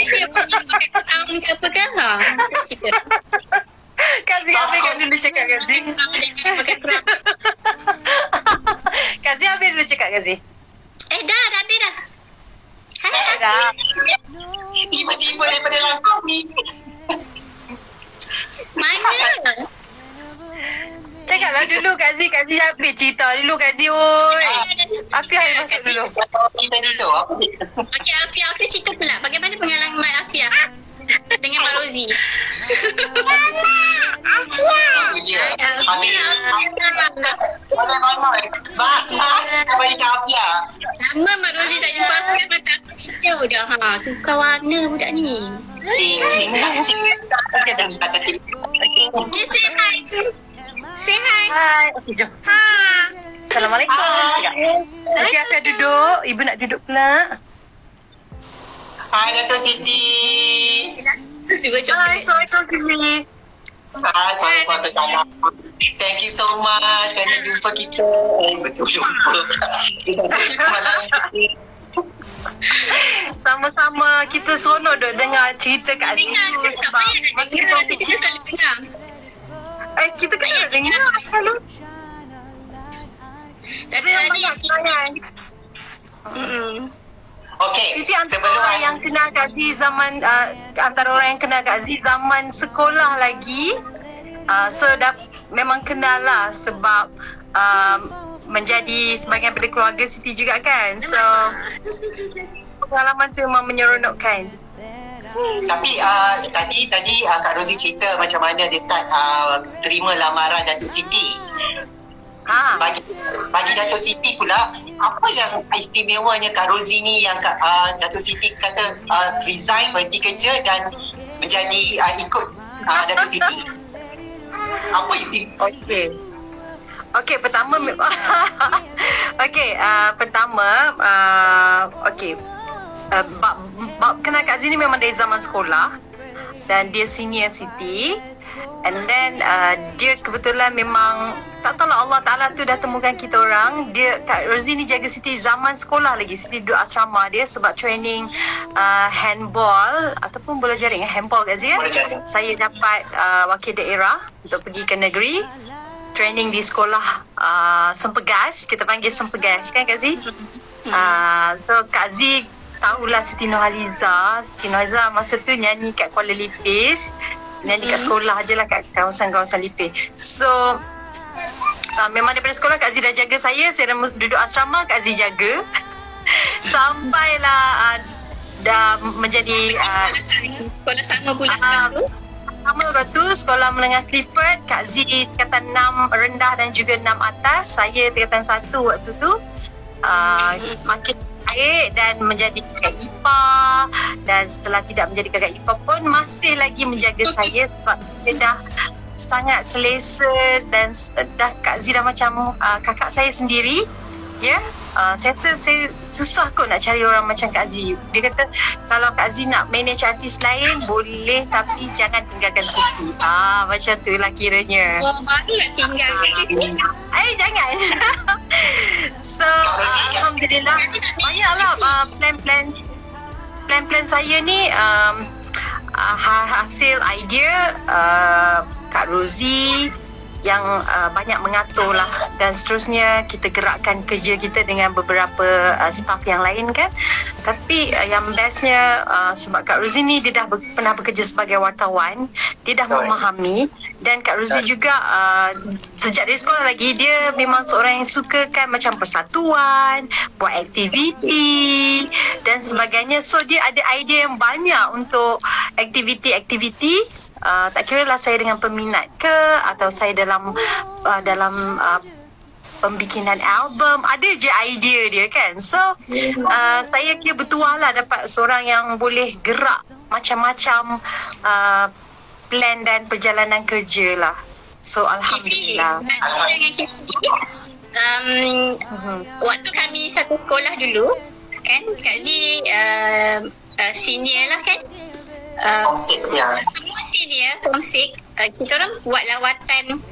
Dia pakai crown ke apa ke? Terus kita. Kazi habis kan dulu cakap Kazi. Pakai crown. Kazi habis dulu cakap Kazi. Dah habis dah. Hai. Dah. Tiba-tiba daripada langkau ni. Mana? Cakaplah dulu Kazi habis cerita dulu Kazi oi. Afia yang masuk dulu. Kita ni tu, apa ni? Okey, Afia, aku cerita pula. Bagaimana pengalaman Mak Afia dengan Mak Rozi? Habis. Ramai-ramai. Dah balik ke Afia. Lama Mak Rozi tak jumpa aku kan mata aku hijau dah. Tukar warna budak ni. Okay, say hi. Say hi. Hai. Okey jom. Assalamualaikum. Okey Afia duduk. Ibu nak duduk pula. Hai Dato' Siti. Terus dia cakap. Hai, Assalamualaikum Siti. Hai, Assalamualaikum warahmatullahi. Thank you so much kerana jumpa kita. Betul jumpa. Malam ni. Sama-sama kita seronok duk dengar cerita Kak Aziz. Dengar ke? Tak payah nak dengar. Rasa kita selalu dengar. Kita kan nak dengar selalu. Tapi hari Okey, Siti antara sebelum orang yang kenal Kak Aziz zaman antara orang yang kenal Kak Aziz zaman sekolah lagi. So dah memang kenal lah sebab menjadi sebahagian daripada keluarga Siti juga kan. So pengalaman tu memang menyeronokkan. Tapi tadi Kak Rozi cerita macam mana dia start terima lamaran Datuk Siti. Bagi Datuk Siti pula, apa yang istimewanya Kak Rozi ni yang Datuk Siti kata resign, berhenti kerja dan menjadi ikut Datuk Siti? Apa istimewa? Okey, pertama bab kenal Kak Aziz ni memang dari zaman sekolah dan dia senior Siti. And then dia kebetulan memang tak tahulah Allah Ta'ala tu dah temukan kita orang. Kak Rozi ni jaga Siti zaman sekolah lagi. Siti duduk asrama dia sebab training handball ataupun bola jaring. Handball Kak Aziz ya. Saya dapat wakil daerah untuk pergi ke negeri. Training di sekolah Sempegas. Kita panggil Sempegas kan Kak Aziz? So Kak Aziz tahulah Siti Nurhaliza. Siti Nurhaliza masa tu nyanyi kat Kuala Lipis. Nyanyi kat sekolah je lah, kat kawasan-kawasan Lipis. So memang daripada sekolah Kak Aziz dah jaga saya duduk asrama, Kak Aziz jaga. Sampailah dah menjadi sekolah sama pula lepas tu. Sama lepas tu sekolah menengah Clifford, Kak Aziz tingkatan 6 rendah dan juga 6 atas. Saya tingkatan 1 waktu tu. Makin baik dan menjadi kakak ipar, dan setelah tidak menjadi kakak ipar pun masih lagi menjaga saya sebab saya dah sangat selesa dan dah Kak Aziz dah macam kakak saya sendiri. Ya, saya rasa saya susah kot nak cari orang macam Kak Aziz. Dia kata kalau Kak Aziz nak manage artis lain boleh, tapi jangan tinggalkan Siti. Macam tu lah kiranya. Baru nak tinggalkan. Jangan. So alhamdulillah banyaklah plan saya ni hasil idea Kak Rozi yang banyak mengatur lah, dan seterusnya kita gerakkan kerja kita dengan beberapa staff yang lain kan. Tapi yang bestnya sebab Kak Rozi ni dia dah pernah bekerja sebagai wartawan, dia dah memahami, dan Kak Rozi juga sejak dari sekolah lagi dia memang seorang yang suka kan macam persatuan, buat aktiviti dan sebagainya. So dia ada idea yang banyak untuk aktiviti-aktiviti. Tak kira lah saya dengan peminat ke atau saya dalam pembikinan album, ada je idea dia kan. So saya kira bertuah lah dapat seorang yang boleh gerak macam-macam plan dan perjalanan kerja lah. So alhamdulillah. Nak cerita dengan Kifi, waktu kami satu sekolah dulu kan, Kak Zee senior lah kan. Semua senior Form 6 kita orang buat lawatan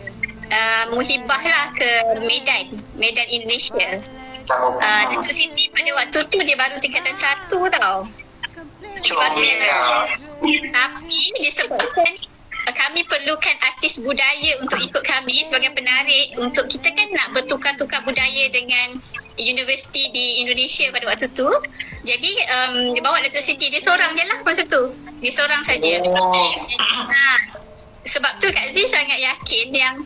muhibah lah ke Medan Indonesia. Datuk Siti pada waktu tu dia baru tingkatan 1 tau. Comel. Tapi disebabkan kami perlukan artis budaya untuk ikut kami sebagai penarik untuk kita kan nak bertukar-tukar budaya dengan universiti di Indonesia pada waktu tu. Jadi dia bawa Datuk Siti, dia seorang je lah masa tu. Dia seorang saja. Sebab tu Kak Zee sangat yakin yang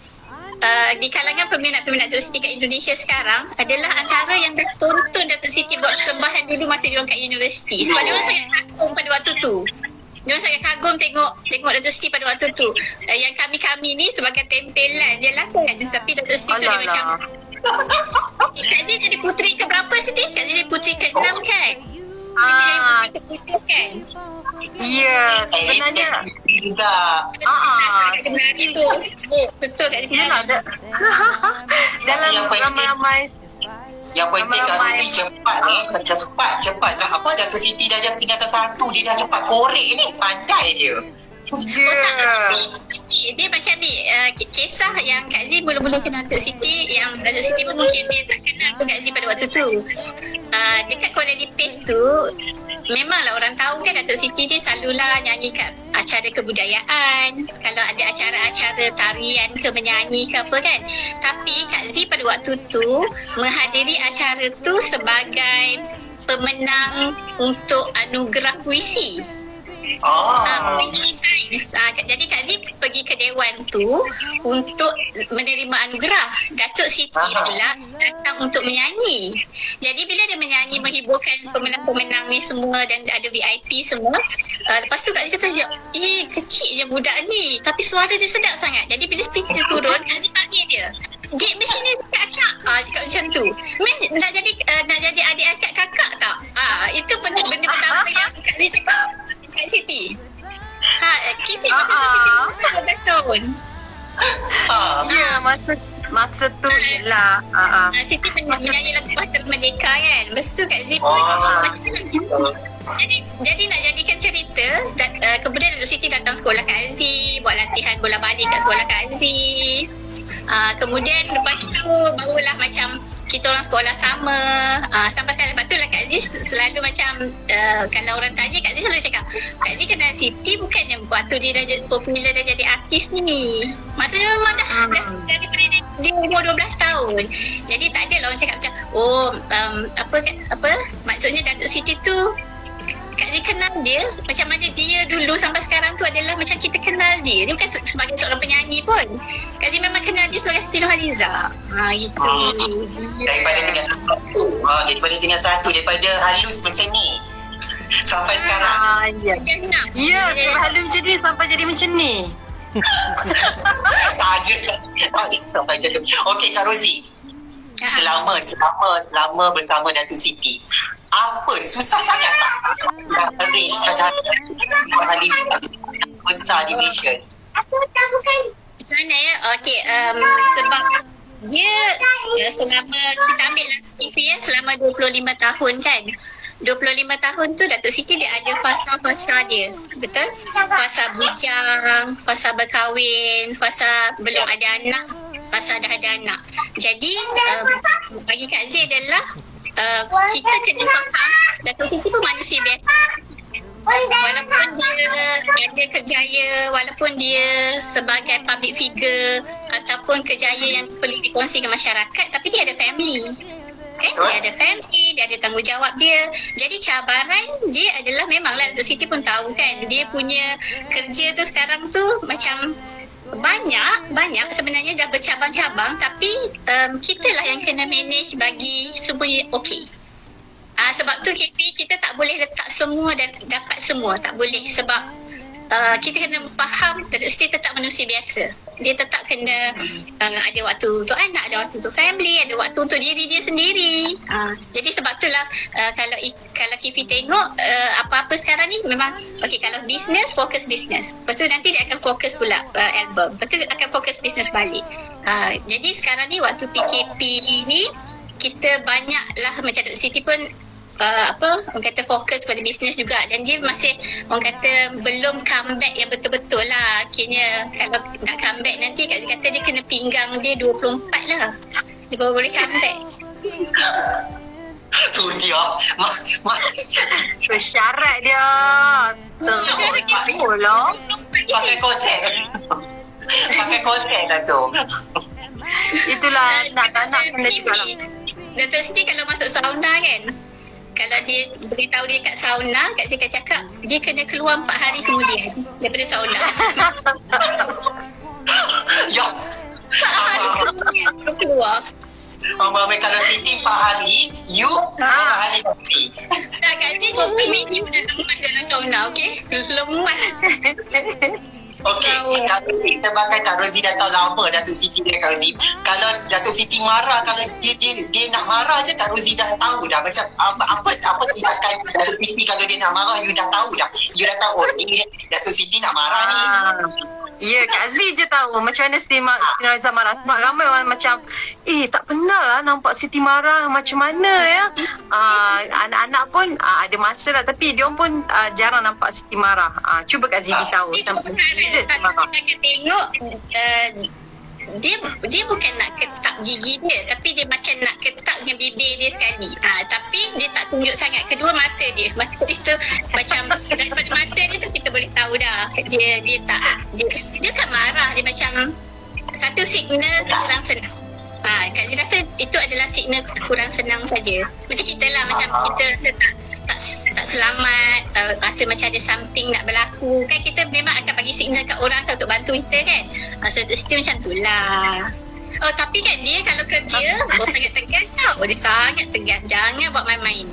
di kalangan peminat-peminat Datuk Siti kat Indonesia sekarang adalah antara yang dah tonton Datuk Siti buat persembahan dulu masa diorang kat universiti. Sebab diorang sangat kagum pada waktu tu. Diorang sangat kagum tengok Datuk Siti pada waktu tu. Yang kami-kami ni sebagai tempelan je lah kan. Tapi Datuk Siti tu dia macam Kak Zee jadi puteri ke berapa Siti? Kak Zee jadi puteri ke-6 kan? Siti jadi puteri ke-7 kan? Ya, sebenarnya juga. Sangat menari tu. Betul Kak Zee. Dalam ramai-ramai Yang penting Kak Rozi cepat ni, cepat. Apa Datuk Siti dah tingkatan 1, dia dah cepat korek ni, pandai je. Dia macam ni, kisah yang Kak Zee mula-mula kenal Datuk Siti, yang Datuk Siti pun mungkin dia tak kenal pun Kak Zee pada waktu tu. Dekat Kuala Lipis tu, memanglah orang tahu kan Datuk Siti dia selalulah nyanyi kat acara kebudayaan. Kalau ada acara-acara tarian ke menyanyi ke apa kan. Tapi Kak Zee pada waktu tu menghadiri acara tu sebagai pemenang untuk anugerah puisi. Puisi sains. Jadi Kak Zee pergi ke dewan tu untuk menerima anugerah. Datuk Siti pula datang untuk menyanyi. Jadi bila dia menyanyi menghiburkan pemenang-pemenang ni semua dan ada VIP semua, lepas tu Kak Zee kata, kecil je budak ni tapi suara dia sedap sangat. Jadi bila Siti turun, Kak Zee panggil dia. Dek, mesti ni kakak. Cakap macam tu. Meh, nak jadi adik angkat kakak tak? Itu benda pertama yang Kak Zee cakap. Kak Siti. Kifi masa tu Siti 12 tahun. Ya, masa tu ialah Siti menyanyi lagu Bahtera Merdeka kan. Lepas tu Kak Zee pun jadi nak jadikan cerita, kemudian Datuk Siti datang sekolah Kak Zee, buat latihan bola balik kat sekolah Kak Zee. Kemudian lepas tu barulah macam kita orang sekolah sama, sampai sekarang. Lepas tu lah Kak Zee selalu macam kalau orang tanya, Kak Zee selalu cakap, Kak Zee kenal Siti bukannya waktu dia dah popular dah jadi artis ni. Maksudnya memang dah daripada dia umur 12 tahun. Jadi tak ada lah orang cakap macam apa maksudnya Datuk Siti tu Kak Zee kenal dia macam mana dia dulu sampai sekarang tu adalah macam kita kenal dia. Dia bukan sebagai seorang penyanyi pun. Kak Zee memang kenal dia sebagai Siti Nurhaliza. Gitu. Daripada tinggal satu, daripada halus macam ni sampai sekarang. Ya, halus macam ni sampai jadi macam ni. Tak ada sampai macam tu. Okey Kak Rozi. Selama bersama Datuk Siti, apa susah sangat tak nak arrange acara besar di Malaysia? Macam mana ya? Okey, sebab dia selama kita ambil lah TV selama 25 tahun kan. 25 tahun tu Datuk Siti dia ada fasa-fasa dia. Betul? Fasa bujang, fasa berkahwin, fasa belum ada anak, fasa dah ada anak. Jadi bagi Kak Zee adalah kita kena faham Datuk Siti pun manusia biasa. Walaupun dia ada kerjaya, walaupun dia sebagai public figure ataupun kerjaya yang perlu dikongsi ke masyarakat, tapi dia ada family. Kan? Dia ada family, dia ada tanggungjawab dia. Jadi cabaran dia adalah memanglah Datuk Siti pun tahu kan, dia punya kerja tu sekarang tu macam banyak sebenarnya dah bercabang-cabang, tapi kita lah yang kena manage bagi semuanya okey. Sebab tu KP kita tak boleh letak semua dan dapat semua, tak boleh. Sebab kita kena faham Datuk Siti tetap manusia biasa. Dia tetap kena ada waktu untuk anak, ada waktu untuk family, ada waktu untuk diri dia sendiri. Jadi sebab itulah kalau Kifi tengok apa-apa sekarang ni memang okey, kalau business, fokus business. Lepas tu nanti dia akan fokus pula album. Lepas tu akan fokus business balik. Jadi sekarang ni waktu PKP ni kita banyaklah macam Datuk Siti pun orang kata fokus pada bisnes juga, dan dia masih orang kata belum comeback yang betul-betul lah. Akhirnya kalau nak comeback nanti Kak Zee kata dia kena pinggang dia 24 lah dia baru boleh comeback. Tu dia. Bersyarat dia. Terus lah. Pakai konsep. Pakai konsep lah tu. Itulah nak kena juga lah. Datuk Siti kalau masuk sauna kan, kalau dia beritahu dia kat sauna, Kak Zika cakap dia kena keluar 4 hari kemudian daripada sauna. Ya. 4 hari kemudian baru keluar. Abang kalau Siti 4 hari, you 4 hari nanti. Dah Kak Zika berapa minit dah lemas dalam sauna, okey? Lemas. Okey, sebagai Kak Rozi dah tahu lama Datuk Siti dengan Kak Rozi. Kalau Datuk Siti marah, kalau dia nak marah je, Kak Rozi dah tahu dah macam apa tindakan Datuk Siti kalau dia nak marah, you dah tahu dah. You dah tahu, ni Datuk Siti nak marah ni. Ya, Kak Zee je tahu macam mana Siti Nurhaliza marah. Sebab ramai orang macam, tak pernah lah nampak Siti marah macam mana ya. Anak-anak pun ada masa lah, tapi dia pun jarang nampak Siti marah. Cuba Kak Zee beritahu. Satu kita akan tengok dia bukan nak ketak gigi dia, tapi dia macam nak ketak dengan bibir dia sekali. Tapi dia tak tunjuk sangat. Kedua mata dia tu macam daripada mata dia tu kita boleh tahu dah dia kan marah. Dia macam satu signal kurang senang. Kak Zee rasa itu adalah signal kurang senang saja. Macam kita lah, macam kita rasa tak selamat, rasa macam ada something nak berlaku kan, kita memang akan bagi signal kat orang tu untuk bantu kita kan. So Siti macam tu lah. Tapi kan dia kalau kerja sangat tegas tau. Dia sangat tegas, jangan buat main-main.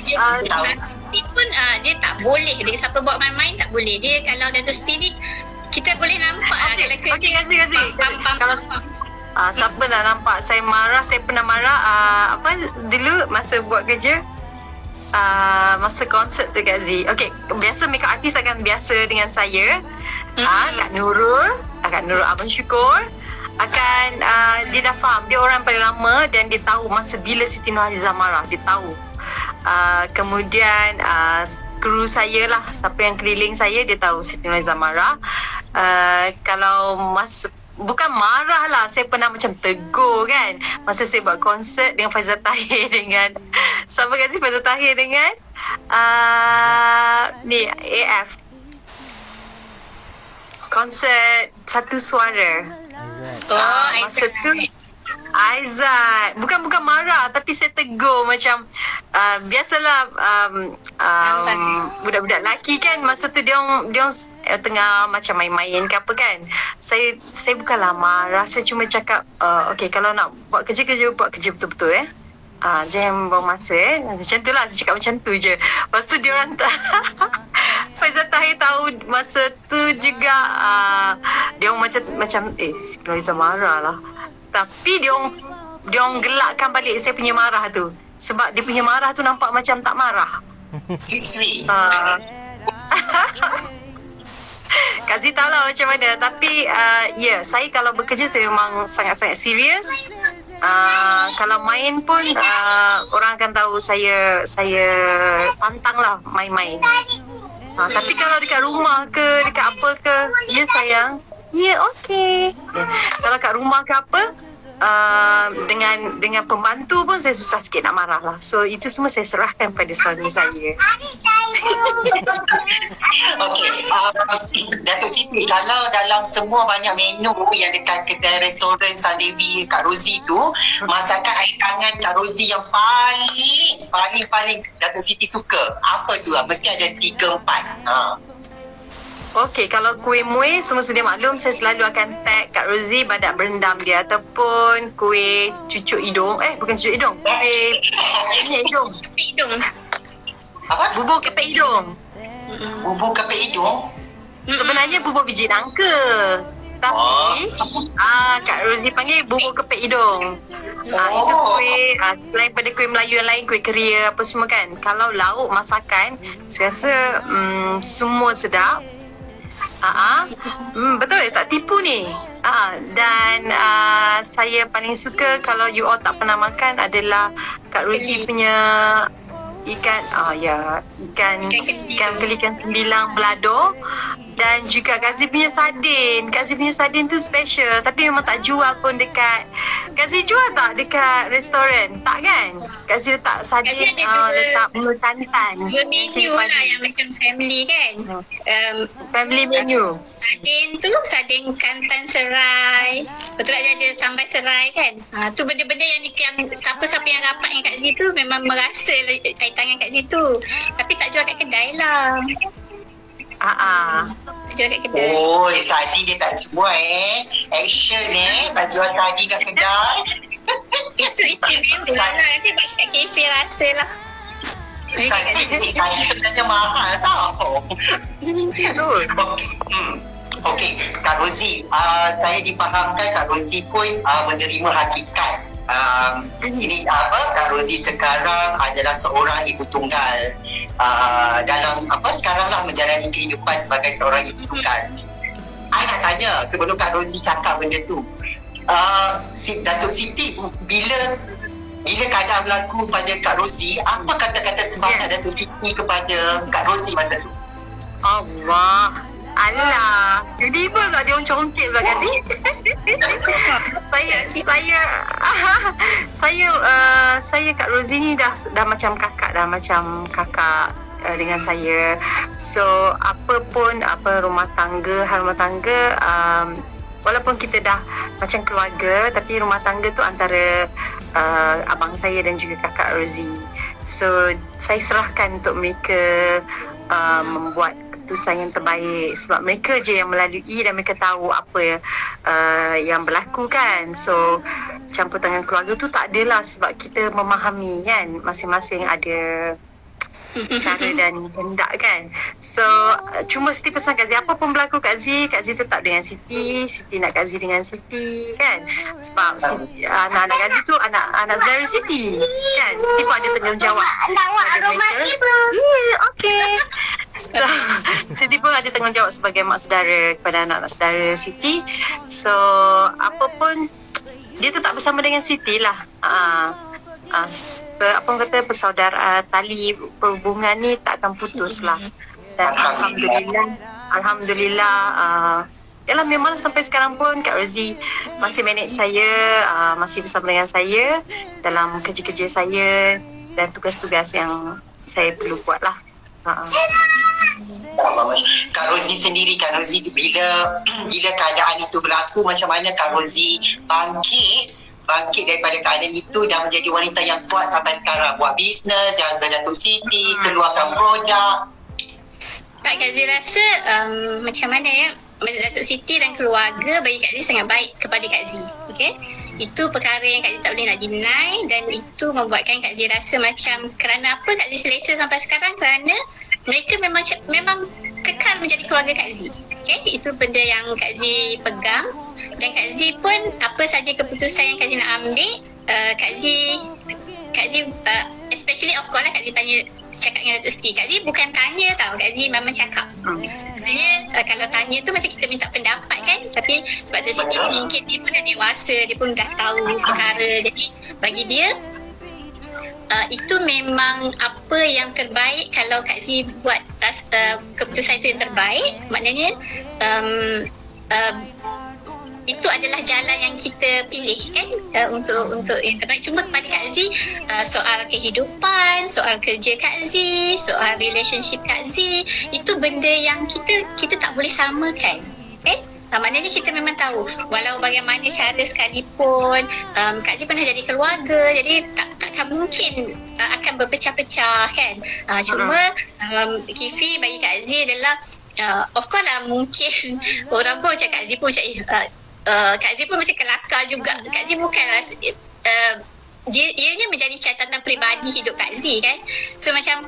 Dia pun dia tak boleh, dia siapa buat main-main tak boleh. Dia kalau Datuk Siti ni kita boleh nampak lah kalau kerja. Kalau siapa nak nampak saya marah, saya pernah marah dulu masa buat kerja, masa konsert tu Kak Zee. Okey, biasa makeup artist akan biasa dengan saya. Kak Nurul Abang Syukur akan dia dah faham, dia orang paling lama dan dia tahu masa bila Siti Nurhaliza marah, dia tahu. Kemudian kru saya lah, siapa yang keliling saya, dia tahu Siti Nurhaliza marah. Kalau masa bukan marah lah, saya pernah macam tegur kan masa saya buat konsert dengan Faizal Tahir dengan siapa kasi Faizal Tahir dengan ni AF, konsert Satu Suara. Masa tu Aizat bukan marah, tapi saya tegur macam biasalah budak-budak lelaki kan, masa tu dia tengah macam main-main ke apa kan. Saya bukanlah marah, saya cuma cakap okey, kalau nak buat kerja buat kerja betul-betul jangan buang masa macam tu lah, saya cakap macam tu je. Lepas tu dia orang Faizal Tahir tahu masa tu juga dia orang macam Siti Nurhaliza marah lah. Tapi dia orang gelakkan balik saya punya marah tu. Sebab dia punya marah tu nampak macam tak marah. Sweet. Kak Zee tahu lah macam mana. Tapi saya kalau bekerja saya memang sangat-sangat serius. Kalau main pun orang akan tahu saya pantang lah main-main. Tapi kalau dekat rumah ke, dekat apa ke, ya sayang, ya okey. Kalau kat rumah ke apa, dengan pembantu pun saya susah sikit nak marah lah. So itu semua saya serahkan pada suami saya. Okey, Datuk Siti, kalau dalam semua banyak menu yang dekat kedai restoran Sandewi Kak Rozi tu, masakan air tangan Kak Rozi yang paling Datuk Siti suka, apa tu? Mesti ada 3-4. Okey, kalau kuih muih semua sedia maklum, saya selalu akan tag Kak Rozi badak berendam dia, ataupun kuih cucuk hidung. Bukan cucuk hidung, kuih hidung. Apa? Bubur kepek hidung. Bubur kepek hidung? Sebenarnya bubur biji nangka. Tapi Kak Rozi panggil bubur kepek hidung. Itu kuih selain pada kuih Melayu yang lain, kuih keria apa semua kan. Kalau lauk masakan, saya rasa semua sedap. Betul, tak tipu ni. Dan saya paling suka, kalau you all tak pernah makan, adalah Kak Rozi punya ikan kelikan sembilang belado, dan juga Kak Zee punya sardin. Kak Zee punya sardin tu special, tapi memang tak jual pun dekat Kak Zee jual tak dekat restoran? Tak kan? Kak Zee letak Kak Zee sardin, ada dua- letak bulu santan. Dua menu lah yang macam family kan. Family menu. Sardin tu, sardin kantan serai. Betul tak dia ada sambal serai kan? Tu benda-benda yang siapa-siapa yang rapat dengan Kak Zee tu memang merasa kaitan dengan Kak Zee tu. Tapi tak jual kat kedai lah. Jual kat kedai. Oh, tadi dia tak jual action tak jual tadi kat kedai. Itu istimewa lah. Nanti bagi kat kafe rasa lah. Tadi sebenarnya mahal tau. Betul. Okey, Kak Rozi, saya difahamkan Kak Rozi pun menerima hakikat. Ini Kak Rozi sekarang adalah seorang ibu tunggal dalam sekarang lah menjalani kehidupan sebagai seorang ibu tunggal. I nak tanya sebelum Kak Rozi cakap benda tu, Datuk Siti bila keadaan berlaku pada Kak Rozi, apa kata-kata semangat Datuk Siti kepada Kak Rozi masa tu? Allah. Alah, tiba-tiba pula dia orang congkit pula Kak Zee. Saya Kak Rozi ni dah macam kakak dengan saya. So apa rumah tangga walaupun kita dah macam keluarga, tapi rumah tangga tu antara abang saya dan juga kakak Rozi. So saya serahkan untuk mereka membuat keputusan yang terbaik, sebab mereka je yang melalui dan mereka tahu apa yang berlaku kan. So campur tangan keluarga tu tak adalah, sebab kita memahami kan masing-masing ada cara dan hendak kan. So cuma Siti pesan Kak Zee, apa pun berlaku Kak Zee tetap dengan Siti nak Kak Zee dengan Siti kan. Sebab anak-anak Kak Zee tu anak saudara Siti kan. Siti pun ada tanggungjawab pada mereka. Okay. So, Siti pun ada tanggungjawab sebagai mak saudara kepada anak-anak saudara Siti. So apa pun dia tetap bersama dengan Siti lah. Apa orang kata, persaudaraan, tali perhubungan ni takkan putus lah. Dan Alhamdulillah yalah, memang sampai sekarang pun Kak Rozi masih manage saya, masih bersama dengan saya dalam kerja-kerja saya dan tugas-tugas yang saya perlu buat lah. Kak Rozi sendiri, Kak Rozi bila keadaan itu berlaku, macam mana Kak Rozi bangkit daripada keadaan itu dan menjadi wanita yang kuat sampai sekarang, buat bisnes, jaga Datuk Siti, keluarkan produk? Kak Zee rasa macam mana ya, Datuk Siti dan keluarga bagi Kak Zee sangat baik kepada Kak Zee. Okay? Itu perkara yang Kak Zee tak boleh nak deny, dan itu membuatkan Kak Zee rasa macam kerana apa Kak Zee selesa sampai sekarang, kerana mereka memang kekal menjadi keluarga Kak Zee. Okay? Itu benda yang Kak Zee pegang, dan Kak Zee pun apa saja keputusan yang Kak Zee nak ambil, Kak Zee especially of course lah Kak Zee cakap dengan Datuk Siti. Kak Zee bukan tanya tau, Kak Zee memang cakap. Maksudnya kalau tanya tu macam kita minta pendapat kan, tapi sebab Datuk Siti mungkin dia pun dah dewasa, dia pun dah tahu perkara, jadi bagi dia itu memang apa yang terbaik. Kalau Kak Zee buat keputusan itu yang terbaik, maknanya itu adalah jalan yang kita pilih kan, untuk yang terbaik. Cuma kepada Kak Zee, soal kehidupan, soal kerja Kak Zee, soal relationship Kak Zee, itu benda yang kita tak boleh samakan. Okay? Maknanya kita memang tahu walau bagaimana cara sekalipun, Kak Zee pernah jadi keluarga, jadi takkan mungkin akan berpecah-pecah kan. Cuma Kifi bagi Kak Zee adalah of course lah, mungkin orang pun macam Kak Zee pun macam Kak Zee pun macam kelakar juga. Kak Zee bukanlah ianya menjadi catatan peribadi hidup Kak Zee kan. So macam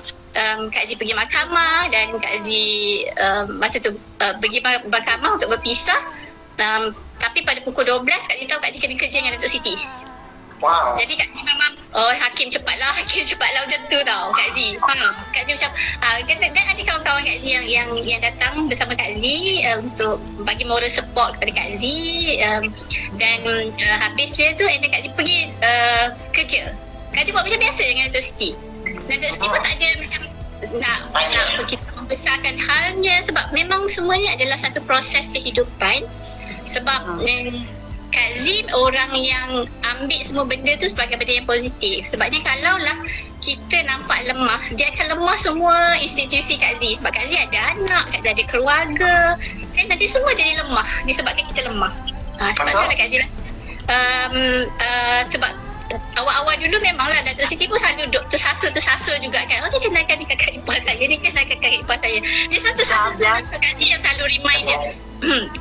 Kak Zee pergi mahkamah, dan Kak Zee masa tu pergi mahkamah untuk berpisah, tapi pada pukul 12 Kak Zee tahu Kak Zee kena kerja dengan Datuk Siti. Wow. Jadi Kak Zee memang hakim cepatlah macam tu tau Kak Zee. Kak Zee macam dan ada kawan-kawan Kak Zee yang datang bersama Kak Zee untuk bagi moral support kepada Kak Zee, dan habis dia tu Kak Zee pergi kerja. Kak Zee buat macam biasa dengan Datuk Siti. Dan Datuk Siti pun tak ada macam nak kita membesarkan halnya, sebab memang semuanya adalah satu proses kehidupan. Sebab Kak Z orang yang ambil semua benda tu sebagai benda yang positif. Sebabnya kalaulah kita nampak lemah, dia akan lemah semua institusi Kak Z. Sebab Kak Z ada anak, Kak Z ada keluarga, kan nanti semua jadi lemah disebabkan kita lemah. Sebab tu lah Kak Z rasa sebab awal-awal dulu memanglah Datuk Siti pun selalu duk tersasul juga kan. Oh, dia kenalkan ni kakak ipar saya, dia kenalkan kakak ipar saya. Dia satu-satu Kak Z yang selalu remind dia.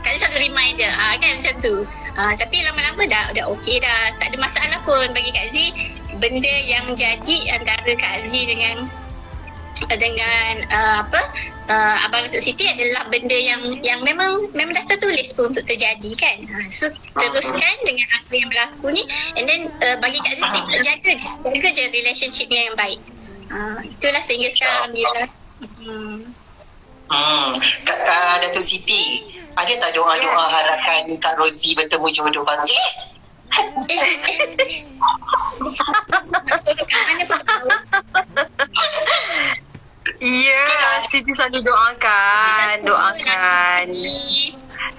Kak Z selalu remind dia, kan macam tu. Tapi lama-lama dah okey dah, tak ada masalah pun bagi Kak Z. Benda yang jadi antara Kak Z dengan Abang Datuk Siti adalah benda yang memang dah tertulis pun untuk terjadi kan. So teruskan dengan apa yang berlaku ni, and then bagi Kak Z jaga je relationship yang baik. Itulah sehingga sekarang Alhamdulillah. Kak Datuk Siti, ada tak doa-doa harapan Kak Rozi bertemu jodoh baru? Ya, Siti selalu doakan.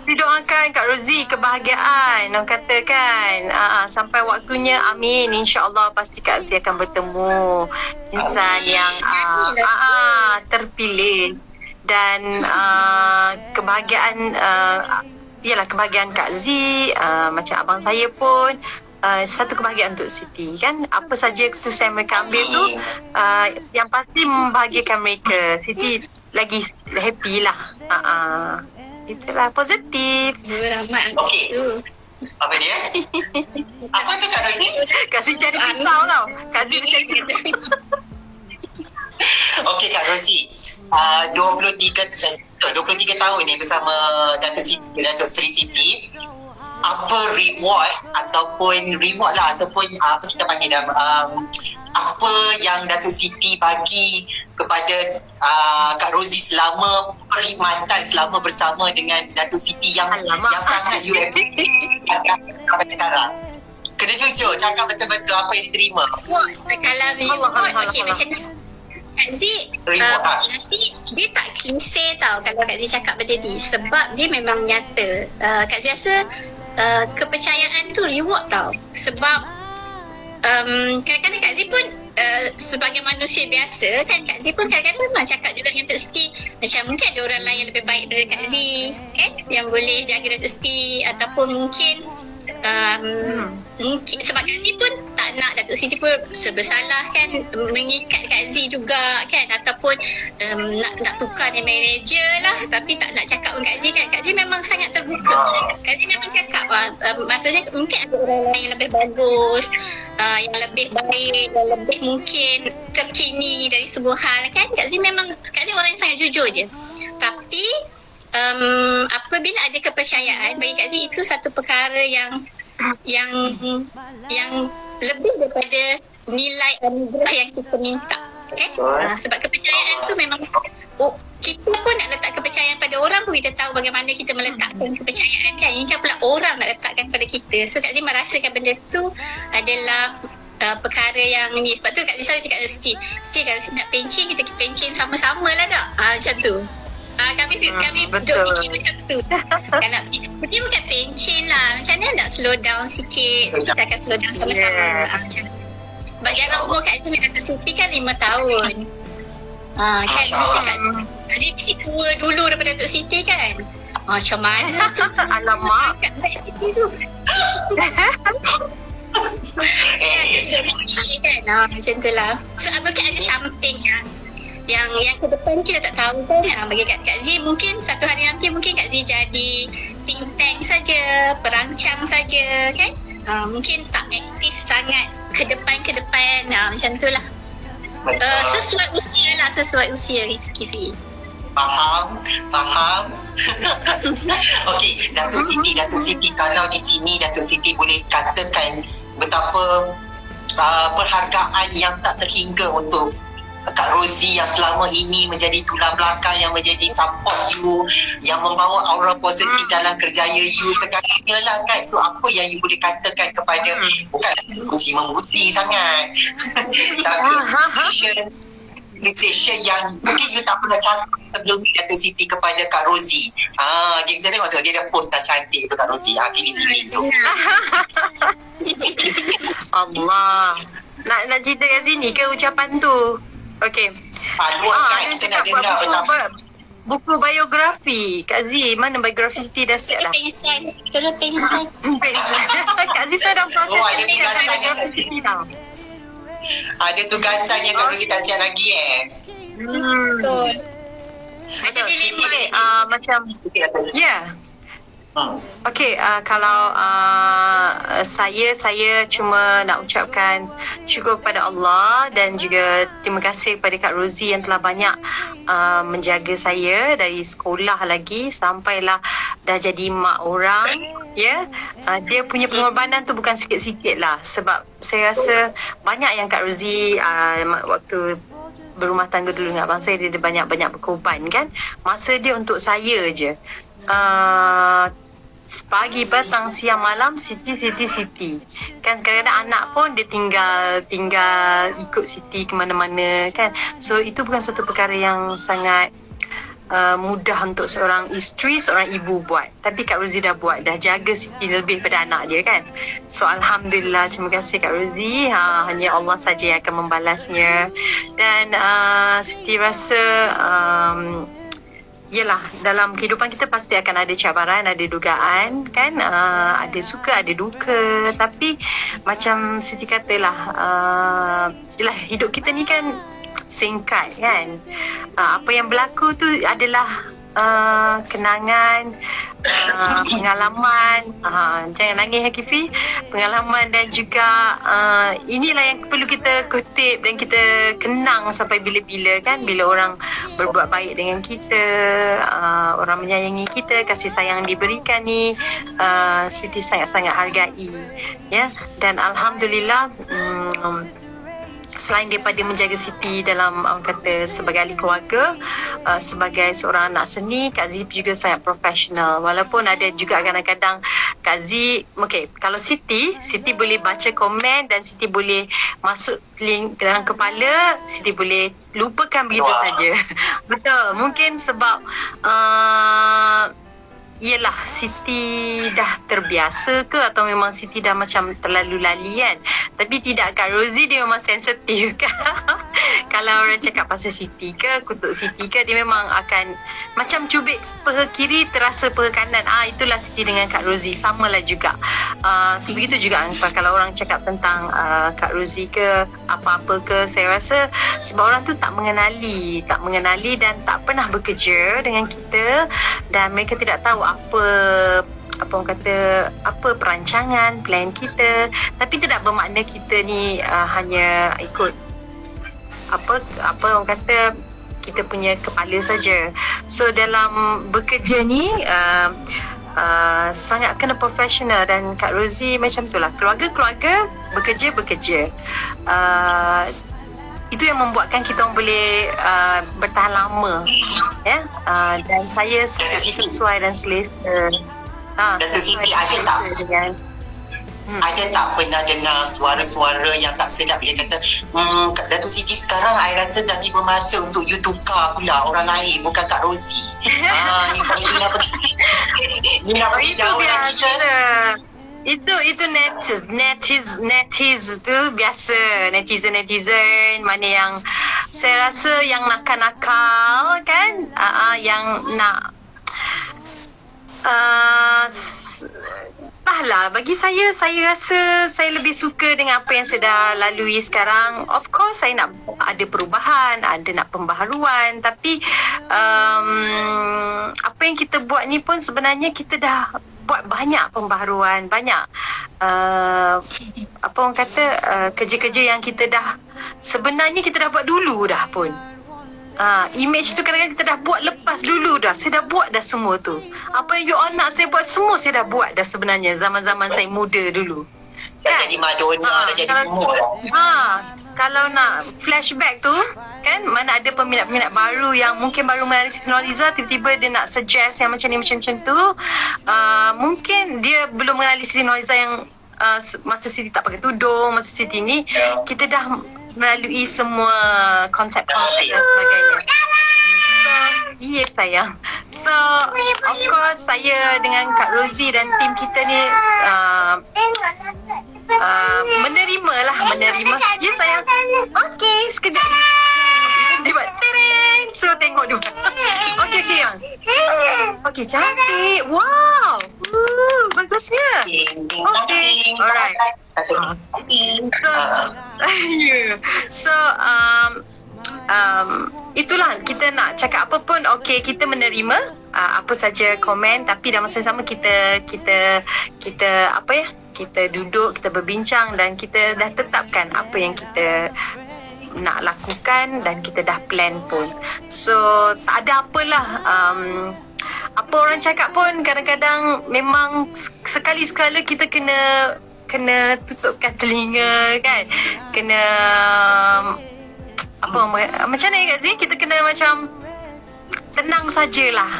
Siti doakan Kak Rozi kebahagiaan. Orang kata kan, sampai waktunya, amin. InsyaAllah pasti Kak Rozi akan bertemu insan yang terpilih. Dan kebahagiaan, ialah kebahagiaan Kak Z, macam abang saya pun, satu kebahagiaan untuk Siti kan. Apa saja keputusan mereka ambil tu, yang pasti membahagiakan mereka. Siti lagi happy lah. Itulah positif. Okey. Apa dia? Apa tu Kak Rozi? Kak Z cari pisau tau. Kak Z cari pisau. Okey Kak Rozi, 23 tahun ni bersama Datuk Seri Siti. Apa reward ataupun apa kita panggil apa yang Datuk Siti bagi kepada Kak Rozi selama perkhidmatan, selama bersama dengan Datuk Siti yang sangat you sampai sekarang? Kena jujur, cakap betul-betul apa yang diterima. Kalau reward, okey macam ni. Kak Z nanti dia tak klise tau kalau Kak Z cakap benda ni, sebab dia memang nyata. Kak Z rasa kepercayaan tu reward tau. Sebab kadang-kadang Kak Z pun sebagai manusia biasa kan, Kak Z pun kadang-kadang memang cakap juga dengan Datuk Siti macam mungkin ada orang lain yang lebih baik daripada Kak Z kan, yang boleh jaga Datuk Siti, ataupun mungkin sebab Kak Z pun tak nak Datuk Siti pun bersalah kan, mengikat Kak Z juga kan, ataupun nak tukar dia manager lah, tapi tak nak cakap dengan Kak Z kan. Kak Z memang sangat terbuka. Kak Z memang cakap maksudnya mungkin ada orang lain yang lebih bagus, yang lebih baik, yang lebih mungkin terkini dari semua hal kan. Kak Z orang yang sangat jujur je. Tapi apabila ada kepercayaan, bagi Kak Z itu satu perkara yang lebih daripada nilai anugerah yang kita minta kan. Sebab kepercayaan tu memang kita pun nak letak kepercayaan pada orang pun kita tahu bagaimana kita meletakkan kepercayaan kan. Ini kan pula orang nak letakkan pada kita. So Kak Z merasakan benda tu adalah perkara yang ni. Sebab tu Kak Z selalu cakap dengan Siti, kalau nak pencin, kita pencin sama-sama lah tak? Macam tu. Kami duduk fikir macam tu. Kalau dia bukan pencin lah, macam mana nak slow down sikit, so kita akan slow down sama-sama. Macam tu. Sebab jalan umur Kak Z dengan Datuk Siti kan 5 tahun. Kan mesti Kak Z mesti tua dulu daripada Datuk Siti kan. Macam mana tu? Alamak. Kat Datuk Siti tu. Kita fikir kan. Macam tu lah. So mungkin ada something yang ke depan kita tak tahu kan. Bagi Kak Z mungkin satu hari nanti mungkin Kak Z jadi think tank saja, perancang saja kan. Mungkin tak aktif sangat ke depan macam tu lah. Sesuai usia Rizky. Faham. Okey, Datuk Siti, kalau di sini Datuk Siti boleh katakan betapa perhargaan yang tak terhingga untuk Kak Rozi yang selama ini menjadi tulang belakang, yang menjadi support you, yang membawa aura positif dalam kerjaya you sekarang ni lah kan. So apa yang you boleh katakan kepada, bukan kunci membuti sangat tapi appreciation yang mungkin you tak pernah cakap sebelum ni Dato' Siti kepada Kak Rozi. Kita tengok tu, dia dah post dah cantik tu Kak Rozi. Feeling tu. Allah. Nak cerita kat sini ke ucapan tu? Okey. Kan kita nak dengar. Buku biografi. Kak Z, mana biografi Siti dah siap dah? Tolong pengsan. Kak Z sudah proses ada tugasan biografi Siti dah. Ada tugasan yang Kak Rozi tak siap lagi Betul. Ada dilema. Okay, macam ya. Okey, kalau saya cuma nak ucapkan syukur kepada Allah dan juga terima kasih kepada Kak Rozi yang telah banyak menjaga saya dari sekolah lagi sampailah dah jadi mak orang. Ya, dia punya pengorbanan tu bukan sikit-sikit lah, sebab saya rasa banyak yang Kak Rozi waktu berumah tangga dulu dengan abang saya, dia banyak-banyak berkorban kan. Masa dia untuk saya je. Pagi, petang, siang, malam, Siti. Kan kadang-kadang anak pun dia tinggal ikut Siti ke mana-mana kan. So itu bukan satu perkara yang sangat mudah untuk seorang isteri, seorang ibu buat. Tapi Kak Rozi dah buat, dah jaga Siti lebih pada anak dia kan. So Alhamdulillah, terima kasih Kak Rozi. Hanya Allah saja yang akan membalasnya. Dan Siti rasa yelah, dalam kehidupan kita pasti akan ada cabaran, ada dugaan kan, ada suka, ada duka. Tapi macam Siti katalah, yelah, hidup kita ni kan singkat kan. Apa yang berlaku tu adalah kenangan, pengalaman, jangan nangis Hakifi, pengalaman dan juga inilah yang perlu kita kutip dan kita kenang sampai bila-bila kan. Bila orang berbuat baik dengan kita, orang menyayangi kita, kasih sayang diberikan ni, Siti sangat-sangat hargai ya. Dan Alhamdulillah, selain daripada menjaga Siti dalam kata sebagai ahli keluarga, sebagai seorang anak seni, Kak Z juga sangat profesional. Walaupun ada juga kadang-kadang Kak Z, kalau Siti boleh baca komen dan Siti boleh masuk link dalam kepala, Siti boleh lupakan begitu saja. Betul, mungkin sebab yelah, Siti dah terbiasa ke atau memang Siti dah macam terlalu lali kan. Tapi tidak, Kak Rozi dia memang sensitif kan. Kalau orang cakap pasal Siti ke, kutuk Siti ke, dia memang akan macam cubit peha kiri terasa peha kanan. Itulah Siti dengan Kak Rozi, samalah juga. Sebegitu juga kalau orang cakap tentang Kak Rozi ke apa-apa ke, saya rasa sebab orang tu tak mengenali dan tak pernah bekerja dengan kita, dan mereka tidak tahu apa orang kata, apa perancangan, plan kita. Tapi tidak bermakna kita ni hanya ikut apa orang kata, kita punya kepala saja. So dalam bekerja ni sangat kena profesional. Dan Kak Rozi macam tu lah, keluarga bekerja. Itu yang membuatkan kita orang boleh bertahan lama ya. Dan saya sesuai dan selesa. Dato' Siti, ada tak pernah dengar suara-suara yang tak sedap bila kata, Dato' Siti sekarang I rasa dah tiba masa untuk you tukar pula orang lain, bukan Kak Rozi. You nak pergi jauh lagi kan? Itu netizen tu biasa, netizen mana yang saya rasa yang nakal-nakal kan, yang nak entahlah, bagi saya rasa saya lebih suka dengan apa yang saya dah lalui sekarang. Of course saya nak ada perubahan, ada nak pembaharuan, tapi apa yang kita buat ni pun sebenarnya kita dah buat banyak pembaharuan, banyak apa orang kata, kerja-kerja yang kita dah sebenarnya kita dah buat dulu dah pun. Image tu kadang-kadang kita dah buat lepas dulu dah. Saya dah buat dah semua tu. Apa yang you all nak saya buat, semua saya dah buat dah sebenarnya zaman-zaman saya muda dulu. Dah jadi Madonna, dah jadi semua dah. Kalau nak flashback tu kan, mana ada peminat-peminat baru yang mungkin baru mengenali Siti Nurhaliza, tiba-tiba dia nak suggest yang macam ni macam tu. Mungkin dia belum mengenali Siti Nurhaliza yang masa Siti tak pakai tudung, masa Siti ni kita dah melalui semua konsep-konsep dan sebagainya. So, sayang. So, of course saya dengan Kak Rosie dan tim kita ni menerima. Ya sayang. Okey, sekejap. Dia buat tereng. Suruh tengok dulu. Okey, yang. Okey, cantik. Wow. Bagusnya. Okey. Alright. So, itulah kita nak cakap apa pun okey, kita menerima apa saja komen, tapi dalam masa yang sama kita apa ya, kita duduk, kita berbincang dan kita dah tetapkan apa yang kita nak lakukan dan kita dah plan pun. So tak ada apalah, apa orang cakap pun kadang-kadang memang sekali-sekala kita kena tutupkan telinga kan, kena apa macam mana Kak Zee, kita kena macam tenang sajalah.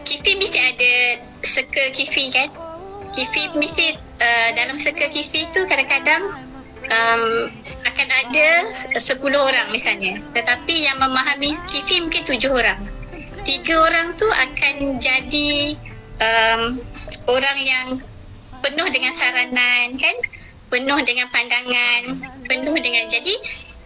Kifi mesti ada circle Kifi kan. Kifi mesti dalam circle Kifi tu kadang-kadang akan ada 10 orang misalnya, tetapi yang memahami Kifi mungkin 7 orang. 3 orang tu akan jadi orang yang penuh dengan saranan kan, penuh dengan pandangan, penuh dengan, jadi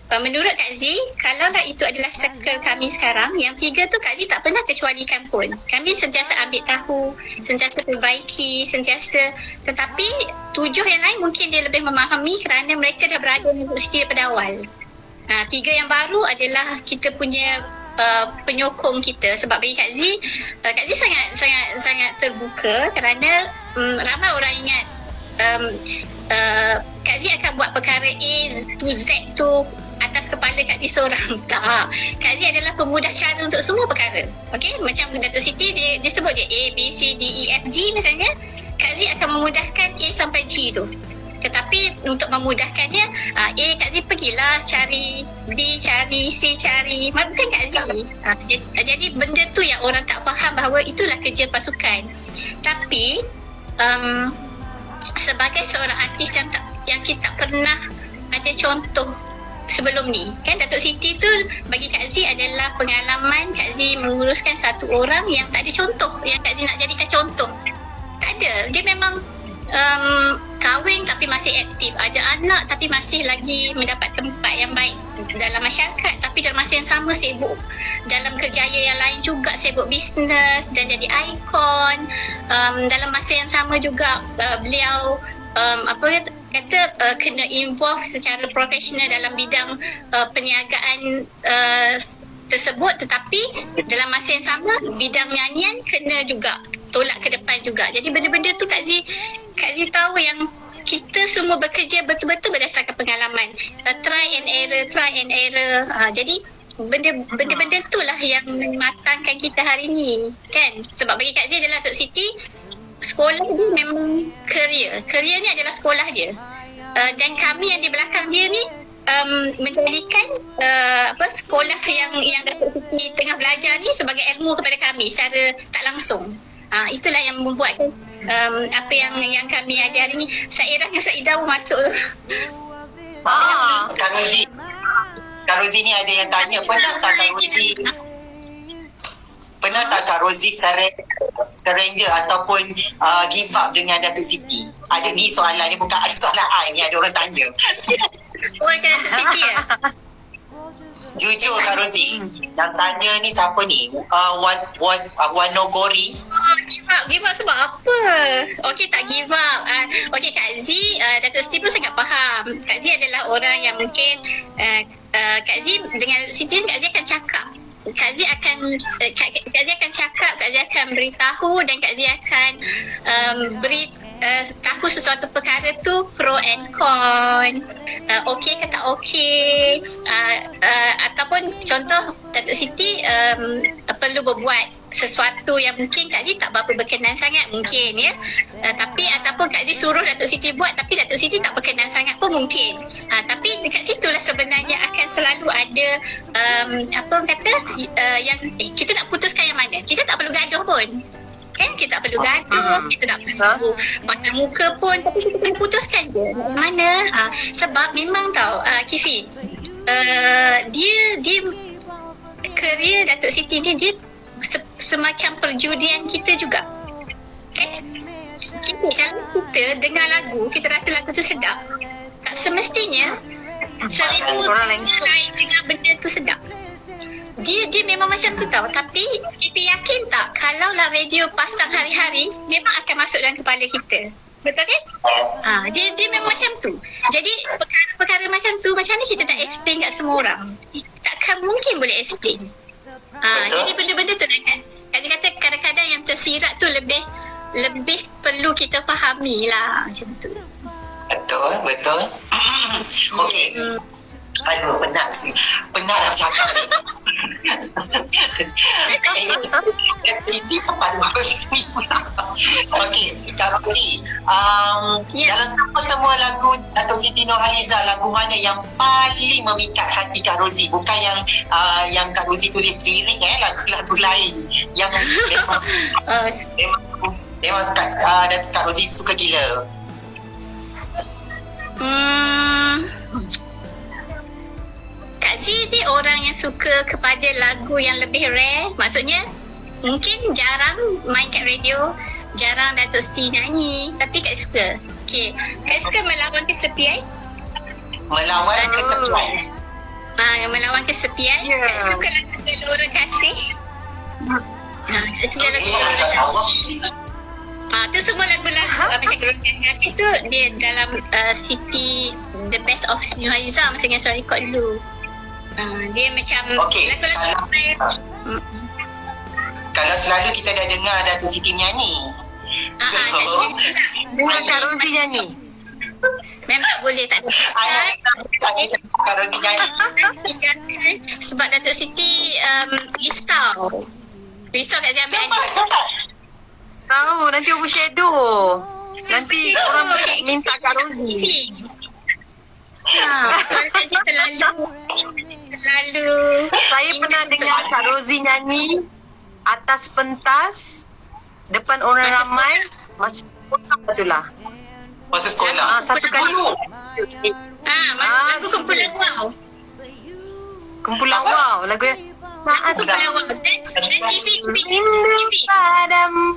menurut Kak Zee, kalaulah itu adalah circle kami sekarang, yang 3 tu Kak Zee tak pernah kecualikan pun. Kami sentiasa ambil tahu, sentiasa perbaiki, sentiasa, tetapi 7 yang lain mungkin dia lebih memahami kerana mereka dah berada di sini daripada awal. 3 yang baru adalah kita punya penyokong kita, sebab bagi Kak Zee sangat terbuka kerana ramai orang ingat Kak Zee akan buat perkara A to Z tu atas kepala Kak Zee seorang. Tak. Kak Zee adalah pemudah cara untuk semua perkara. Okey, macam Datuk Siti dia sebut je A, B, C, D, E, F, G misalnya. Kak Zee akan memudahkan A sampai G tu. Tetapi untuk memudahkannya, A Kak Zee pergilah cari, B cari, C cari. Bukan Kak Zee. Jadi benda tu yang orang tak faham bahawa itulah kerja pasukan. Tapi sebagai seorang artis yang kita tak pernah ada contoh sebelum ni kan, Datuk Siti tu bagi Kak Zee adalah pengalaman Kak Zee menguruskan satu orang yang tak ada contoh, yang Kak Zee nak jadikan contoh. Tak ada. Dia memang kahwin tapi masih aktif, ada anak tapi masih lagi mendapat tempat yang baik dalam masyarakat, tapi dalam masa yang sama sibuk dalam kerjaya yang lain juga, sibuk bisnes dan jadi ikon. Dalam masa yang sama juga beliau kena involve secara profesional dalam bidang perniagaan tersebut, tetapi dalam masa yang sama bidang nyanyian kena juga tolak ke depan juga. Jadi benda-benda tu Kak Zee tahu yang kita semua bekerja betul-betul berdasarkan pengalaman, try and error. Jadi benda-benda tu lah yang mematangkan kita hari ni kan. Sebab bagi Kak Zee adalah Datuk Siti, sekolah dia memang career ni adalah sekolah dia, dan kami yang di belakang dia ni menjadikan sekolah yang Datuk Siti tengah belajar ni sebagai ilmu kepada kami secara tak langsung. Itulah yang membuatkan apa yang kami ada hari ni. Sairah dengan Saidah pun masuk. Kak Rosie ni ada yang tanya, pernah tak Kak Rosie surrender ataupun give up dengan Datuk Siti? Ada ni soalan ni, bukan ada soalan ni, ada orang tanya. Orang kan Datuk Siti ya? Jujur Kak Rosie, yang tanya ni siapa ni? Wanogori. Give up sebab apa? Okey, tak give up. Okey, Kak Zee, Datuk Siti pun sangat faham. Kak Zee adalah orang yang mungkin Kak Zee dengan Siti, Kak Zee akan cakap. Kak Zee akan cakap, Kak Zee akan beritahu, dan Kak Zee akan beri tahu sesuatu perkara tu pro and con, okey ke tak okey, ataupun contoh Datuk Siti perlu berbuat sesuatu yang mungkin Kak Zee tak berapa berkenan sangat mungkin ya, tapi ataupun Kak Zee suruh Datuk Siti buat tapi Datuk Siti tak berkenan sangat pun mungkin, tapi dekat situlah sebenarnya akan selalu ada yang kita nak putuskan yang mana, kita tak perlu gaduh pun. Kan kita tak perlu gaduh, kita tak perlu pasang muka pun, tapi kita kena putuskan je nak mana. Sebab memang tahu Kifi, dia career Datuk Siti ni dia semacam perjudian kita juga. Kan? Kalau kita dengar lagu, kita rasa lagu tu sedap, tak semestinya 1000 orang lain dengar benda tu sedap. Dia memang macam tu tau. Tapi kita yakin tak kalau lah radio pasang hari-hari, memang akan masuk dalam kepala kita. Betul kan? Dia memang macam tu. Jadi perkara-perkara macam tu, macam mana kita nak explain kat semua orang? Takkan mungkin boleh explain. Jadi benda-benda tu kan. Kak kata kadang-kadang yang tersirat tu lebih perlu kita fahami lah, macam tu. Betul. Okey. Aduh, penat nak cakap ni. Siti sempat bawa sini pula. Okey, Kak Rozi, dalam semua lagu Datuk Siti Nurhaliza, lagu mana yang paling memikat hati Kak Rozi? Bukan yang Kak Rozi tulis lirik, lagu-lagu lain yang memang Kak Rozi suka gila. Kak Z ni orang yang suka kepada lagu yang lebih rare. Maksudnya mungkin jarang main kat radio, jarang Datuk Siti nyanyi, tapi Kak suka. Okay, Kak suka melawan kesepian. Melawan kesepian. Kak suka lagu Gelora Kasih. Kak suka lagu Gelora Kasih. Tu semua lagu-lagu macam Gelora Kasih tu dia dalam Siti The Best of Nurhaliza masa Ngasa record dulu. Dia macam lagu-lagu kalau selalu kita dah dengar Datuk Siti menyanyi, dengar Kak Rozi nyanyi, memang tak boleh tak Kak Rozi nyanyi sebab Datuk Siti risau kat saya ambil tahu nanti overshadow, nanti orang minta Kak Rozi. Soal Kak Zee terlalu saya pernah dengar Kak Rozi nyanyi atas pentas depan orang ramai masa sekolah betulah. Masa sekolah. Satu kali. Lagu Kumpulan Wow. Lagu yang Kumpulan Wow. Dan TV. Padamu.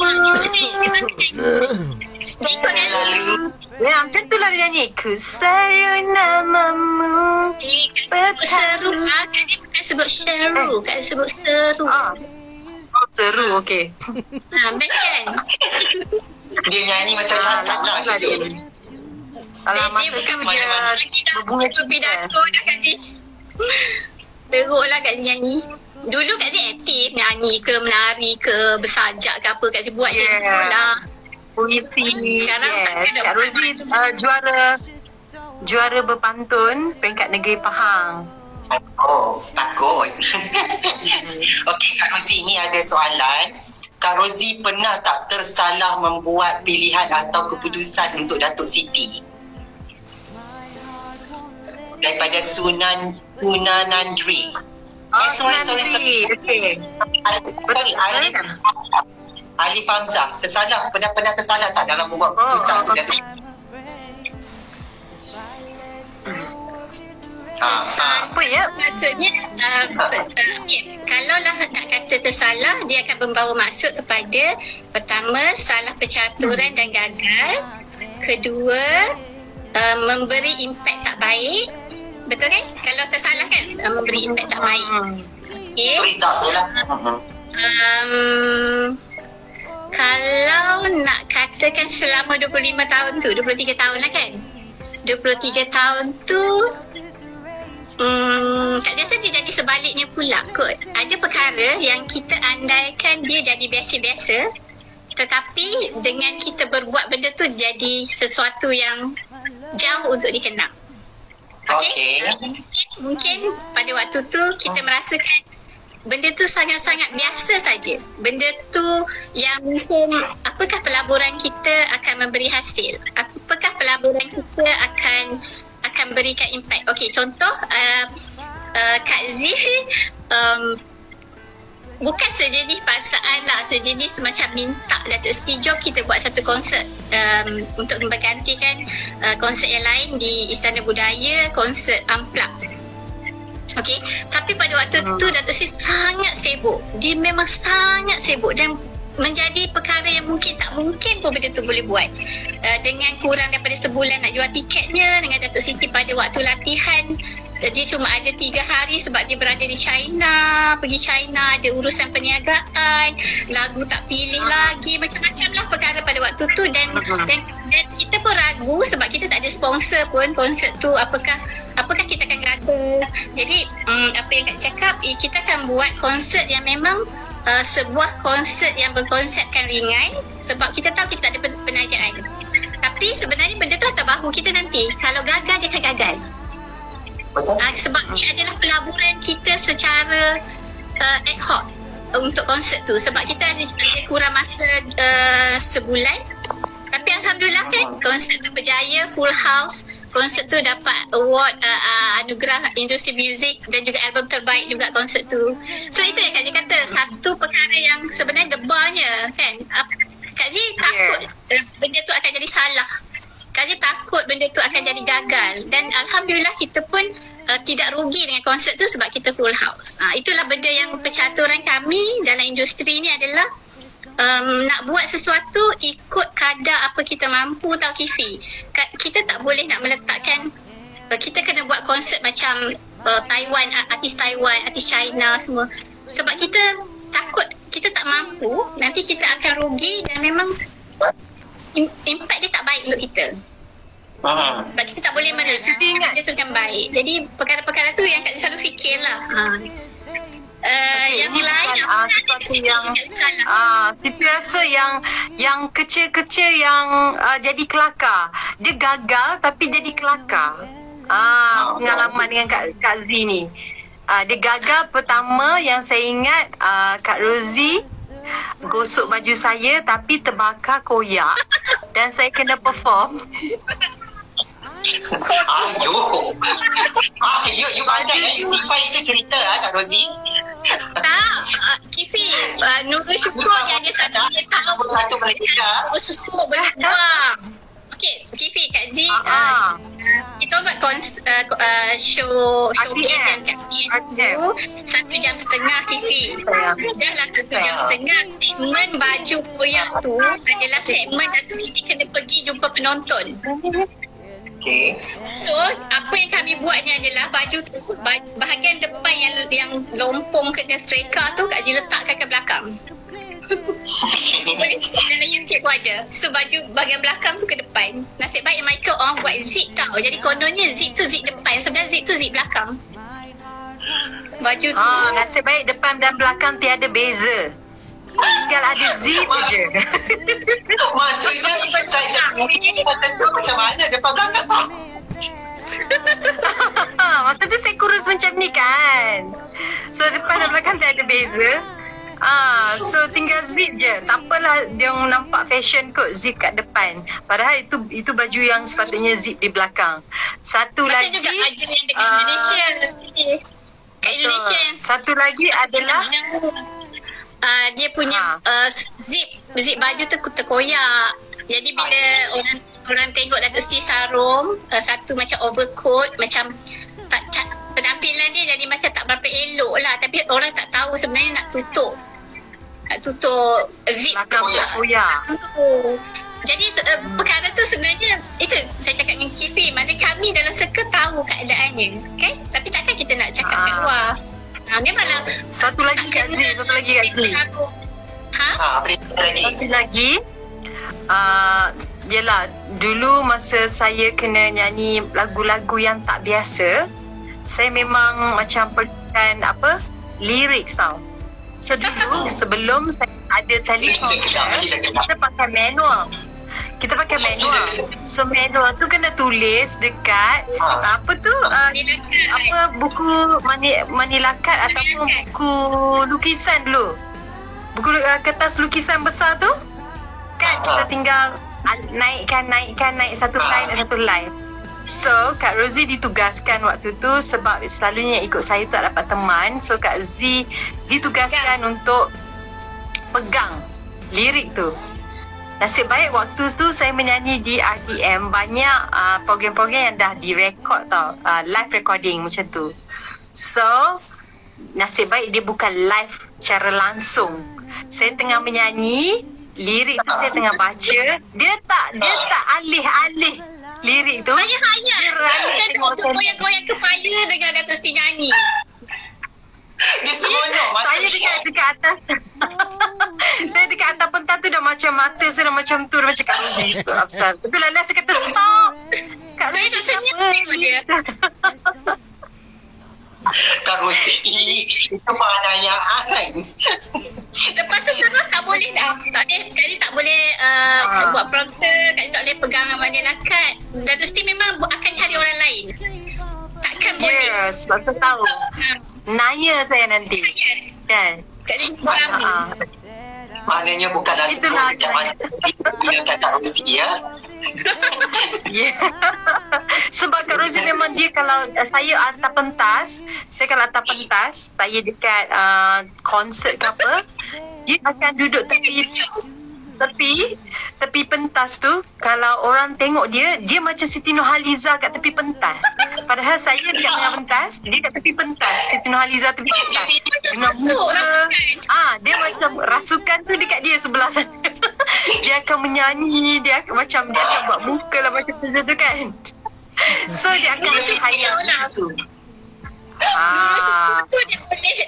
Macam tu lah dia nyanyi. Ku sayu namamu. Seru. Kak sebut seru. Kak sebut seru. Seru, okey. Best kan? Dia nyanyi macam cakap lah macam tu. Alah, masa tu je berbunga pidato dah Kak Zee. Teruk lah Kak Zee nyanyi. Dulu Kak Zee aktif nyanyi ke, menari ke, bersajak ke apa Kak Zee buat je di sekolah. Puisi. Sekarang Kak Rozi juara berpantun peringkat negeri Pahang. Takut. Okey, Kak Rozi, ni ada soalan. Kak Rozi pernah tak tersalah membuat pilihan atau keputusan untuk Datuk Siti? Daripada Sunan Nandri. Sorry. Okey. Alif Hamzah. Tersalah, pernah tersalah tak dalam membuat keputusan untuk Datuk Siti? Apa ya? Maksudnya kalau lah nak kata tersalah, dia akan membawa maksud kepada pertama, salah percaturan dan gagal. Kedua, memberi impak tak baik. Betul kan? Kalau tersalah kan, memberi impak tak baik. Okay. Kalau nak katakan selama 25 tahun tu, 23 tahun lah kan, 23 tahun tu Kak rasa dia jadi sebaliknya pula kot. Ada perkara yang kita andaikan dia jadi biasa-biasa, tetapi dengan kita berbuat benda tu jadi sesuatu yang jauh untuk dikenang. Okay? Mungkin pada waktu tu kita merasakan benda tu sangat-sangat biasa saja. Benda tu yang mungkin apakah pelaburan kita akan memberi hasil? Apakah pelaburan kita akan berikan impak? Okey, contoh Kak Zee bukan sejenis paksaan lah, sejenis macam minta Datuk Siti jom kita buat satu konsert untuk menggantikan konsert yang lain di Istana Budaya, konsert Unplugged. Okey, tapi pada waktu tu Datuk Siti sangat sibuk. Dia memang sangat sibuk dan menjadi perkara yang mungkin tak mungkin pun benda tu boleh buat. Dengan kurang daripada sebulan nak jual tiketnya, dengan Datuk Siti pada waktu latihan dia cuma ada 3 hari sebab dia berada di China, pergi China, ada urusan perniagaan, lagu tak pilih lagi, macam-macam lah perkara pada waktu tu dan kita pun ragu sebab kita tak ada sponsor pun konsert tu, apakah kita akan gagal. Jadi apa yang Kak cakap, kita akan buat konsert yang memang sebuah konsert yang berkonsepkan ringan sebab kita tahu kita tak ada penajaan. Tapi sebenarnya benda tu atas bahu kita nanti. Kalau gagal, dia akan gagal. Sebab ni adalah pelaburan kita secara ad hoc untuk konsert tu. Sebab kita ada kurang masa sebulan. Tapi Alhamdulillah kan, konsert tu berjaya, full house. Konsert tu dapat award anugerah industri muzik dan juga album terbaik juga konsert tu. So itu yang Kak Zee kata, satu perkara yang sebenarnya debarnya kan. Kak Zee takut benda tu akan jadi salah. Kak Zee takut benda tu akan jadi gagal. Dan Alhamdulillah kita pun tidak rugi dengan konsert tu sebab kita full house. Itulah benda yang percaturan kami dalam industri ni adalah nak buat sesuatu ikut kadar apa kita mampu tau Kifi. Kita tak boleh nak meletakkan kita kena buat konsert macam Taiwan, artis China semua. Sebab kita takut kita tak mampu, nanti kita akan rugi dan memang impact dia tak baik untuk kita. Sebab kita tak boleh benda tu kan baik. Jadi perkara-perkara tu yang Kak selalu fikirlah. Yang lain sesuatu yang Siti rasa yang kecil-kecil yang jadi kelakar. Dia gagal tapi jadi kelakar. Pengalaman dengan Kak Zee ni. Dia gagal pertama yang saya ingat, Kak Rosie gosok baju saya tapi terbakar koyak dan saya kena perform. You pandai you simpan itu cerita Kak Rosie. Tak, Kifi, Nurul Syukur yang dia satu dia tahu Satu Malaysia. Syukur boleh buang. Okey, Kifi, Kak Zee, kita buat showcase yang Kak Zee tu 1.5 jam Kifi. Dah lah 1 jam setengah. Segmen baju koyak tu adalah segmen Datuk Siti kena pergi jumpa penonton. Okay. So, apa yang kami buatnya adalah baju tu, bahagian depan yang lompong kena streka tu Kak Zee letakkan ke belakang. Boleh dalam YouTube pun ada. So, baju bahagian belakang tu ke depan. Nasib baik Michael orang buat zip tau. Jadi kononnya zip tu zip depan, sebenarnya zip tu zip belakang. Baju tu. Nasib baik depan dan belakang tiada beza. Tinggal ada zip je. Maksudnya saya macam mana depan belakang sah? Masa tu saya kurus macam ni kan. So depan dan belakang tak ada beza. So tinggal zip je. Tak apalah dia nampak fashion kot zip kat depan. Padahal itu baju yang sepatutnya zip di belakang. Satu masa lagi juga baju yang dekat Indonesia. Kat Indonesia yang satu lagi adalah dia punya zip baju tu terkoyak. Jadi bila orang tengok Datuk Siti sarung satu macam overcoat, macam penampilan dia jadi macam tak berapa elok lah. Tapi orang tak tahu sebenarnya nak tutup zip terkoyak. Jadi perkara tu sebenarnya itu saya cakap dengan Kifi, mana kami dalam circle tahu keadaannya kan, tapi takkan kita nak cakap kat luar. Memanglah satu lagi Kak Zee. Apa Satu lagi yelah, dulu masa saya kena nyanyi lagu-lagu yang tak biasa, saya memang macam perlukan lirik tau. So dulu sebelum saya ada telefon, kita pakai manual. So manual tu kena tulis dekat buku manila card ataupun buku lukisan dulu. Buku kertas lukisan besar tu kan, kita tinggal naik satu line. So Kak Rozi ditugaskan waktu tu sebab selalunya ikut saya tak dapat teman. So Kak Z ditugaskan untuk pegang lirik tu. Nasib baik waktu tu saya menyanyi di RTM, banyak program-program yang dah direkod tau, live recording macam tu. So nasib baik dia bukan live secara langsung. Saya tengah menyanyi, lirik tu saya tengah baca, dia tak alih-alih lirik tu. Saya hanya Dia raih saya tengok tengok goyang-goyang kepala dengan Dato' Siti nyanyi. Dia seronok masa Saya dekat atas. Saya dekat atas pentas tu dah macam mata saya dah macam tu, dah macam Kak Rozi tu Afsal. Tapi lala saya kata stop. Kak Saya Rozi duk senyum siapa? tengok dia. Kak Rozi, itu penganiayaan. Lepas tu terus tak boleh dah. Tak boleh, sekali tak boleh buat prompter, sekali tak boleh pegang abang dia lakat. Dato' Siti memang akan cari orang lain. Takkan boleh. Ya, sebab saya tahu. Naya saya nanti. Kan? Sekali ramai. Maknanya bukan langsung Itulah. setiap mana dengan Kak Rozi ya. Ya. Sebab Kak Rozi memang dia kalau saya atas pentas, saya dekat konsert ke apa, dia akan duduk tepi pentas tu. Kalau orang tengok dia macam Siti Nurhaliza kat tepi pentas. Padahal saya dekat tengah pentas, dia kat tepi pentas. Siti Nurhaliza tepi pentas. Dengan muka, dia macam rasukan tu dekat dia sebelah sana. Dia akan menyanyi, dia akan buat muka lah macam tu kan. So dia akan hayal tu. Tu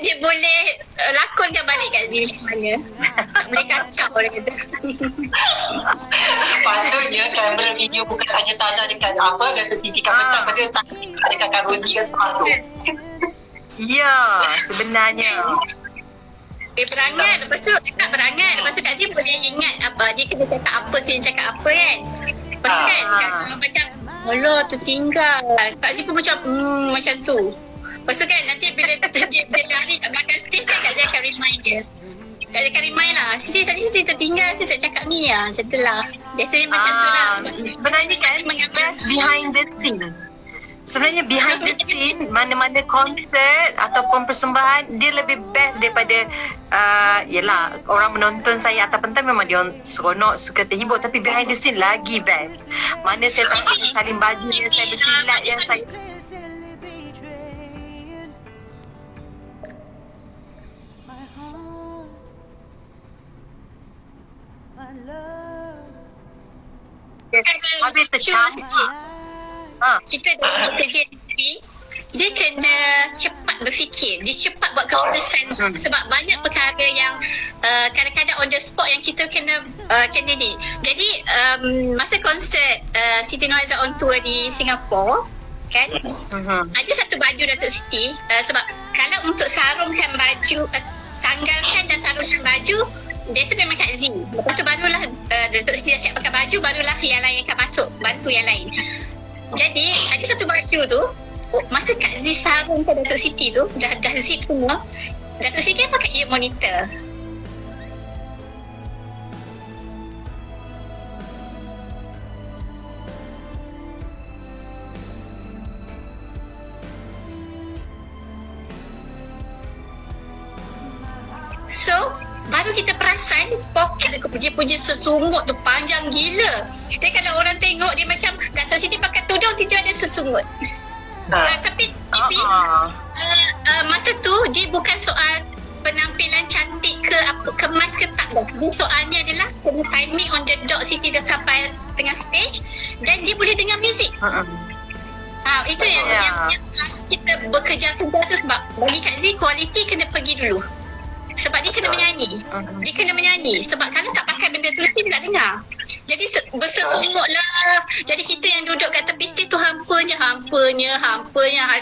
dia boleh lakonkan balik kat Zee macam mana. Tak boleh kacau orang kata. Patutnya kamera video bukan saja tanda dekat Dato' Siti kat pentas, pada tak dekat Kak Rozi kat sebelah tu. Ya, sebenarnya. Berangat. Lepas tu tak berangat. Lepas tu Kak Zee boleh ingat apa dia kena cakap apa, kena cakap apa kan. Lepas tu kan kalau macam Allah tu tinggal, Kak Zee pun macam tu. Lepas tu kan nanti bila dia lari kat belakang stage kan, Kak Zee akan remind dia. Kak Zee akan remind lah, Siti tertinggal, Siti tak cakap ni lah, macam tu lah. Biasanya macam tu lah. Sebenarnya kan best behind the scene. Sebenarnya behind the scene, mana-mana konsert ataupun persembahan, dia lebih best daripada yelah, orang menonton saya atas pentas memang dia seronok, suka terhibur, tapi behind the scene lagi best. Mana saya tak saling baju yang saya berkilat, yang saya habis tercampur. Kita dalam kerja TV, dia kena cepat berfikir, dia cepat buat keputusan. Sebab banyak perkara yang kadang-kadang on the spot yang kita kena ni. Jadi masa konsert Siti Nurhaliza on tour di Singapura kan, ada satu baju Dato' Siti, sebab kalau untuk sarungkan baju, sanggalkan dan sarungkan baju biasa memang Kak Z. Lepas tu barulah Dato' Siti dah siap pakai baju, barulah yang lain akan masuk bantu yang lain. Jadi ada satu baju tu, masa Kak Z sarungkan Dato' Siti tu, dah zip semua, Dato' Siti kan pakai ear monitor. So baru kita perasan poket dia punya sesungut tu panjang gila. Dan kalau orang tengok dia macam Dato' Siti pakai tudung, tiba ada sesungut. Tapi masa tu dia bukan soal penampilan cantik ke apa, kemas ke tak dah. Soalnya adalah kena timing on the dot, Siti dah sampai tengah stage dan dia boleh dengar muzik. Itu yang kita bekerja-kerja tu, sebab bagi Kak Z kualiti kena pergi dulu. Sebab dia kena menyanyi. Dia kena menyanyi. Sebab kalau tak pakai benda tu, dia tak dengar. Jadi bersesungut lah. Jadi kita yang duduk kat tepi stage tu hampanya.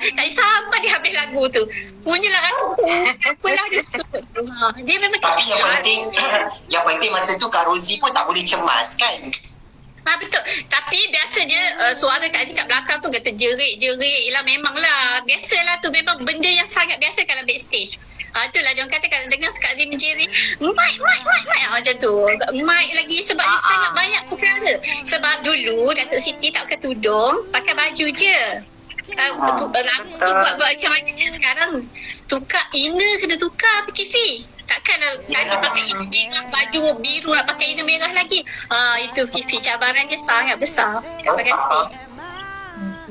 Jadi sampai dia habis lagu tu. Punyalah rasa apalah dia sesungut tu. Dia memang Tapi yang penting masa tu Kak Rozi pun tak boleh cemas kan. Betul. Tapi biasanya suara Kak Z kat belakang tu kata jerit. Yelah memanglah. Biasalah tu, memang benda yang sangat biasa kalau backstage. Itulah dia orang kata kalau dengar Kak Zee menjerit, Mike. Macam tu. Mike lagi sebab dia sangat banyak perkara. Sebab dulu Datuk Siti tak pakai tudung, pakai baju je. Rambut tu buat macam mana sekarang. Tukar inner kena tukar PK Fee. Takkan nak pakai inner merah, baju biru nak pakai inner merah lagi. Itu Fifi, cabaran dia sangat besar. Terima kasih.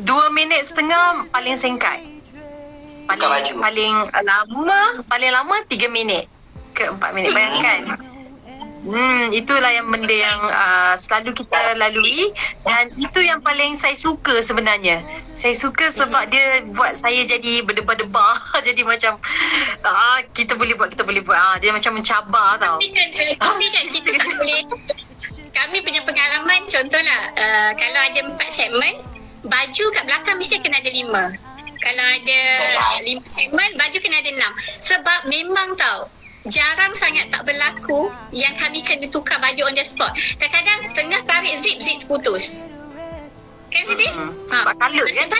2 minit setengah paling singkat. Paling lama 3 minit ke 4 minit. Bayangkan. Itulah yang benda yang selalu kita lalui, dan itu yang paling saya suka sebenarnya. Saya suka sebab dia buat saya jadi berdebar-debar. Jadi macam kita boleh buat. Dia macam mencabar tau. Tapi kan kita tak boleh. Kami punya pengalaman, contohlah kalau ada 4 segmen, baju kat belakang mesti kena ada 5. Kalau ada 5 segmen, baju kena ada 6. Sebab memang tau, jarang sangat tak berlaku yang kami kena tukar baju on the spot. Kadang-kadang tengah tarik zip putus. Kan Siti? Sebab colour kan?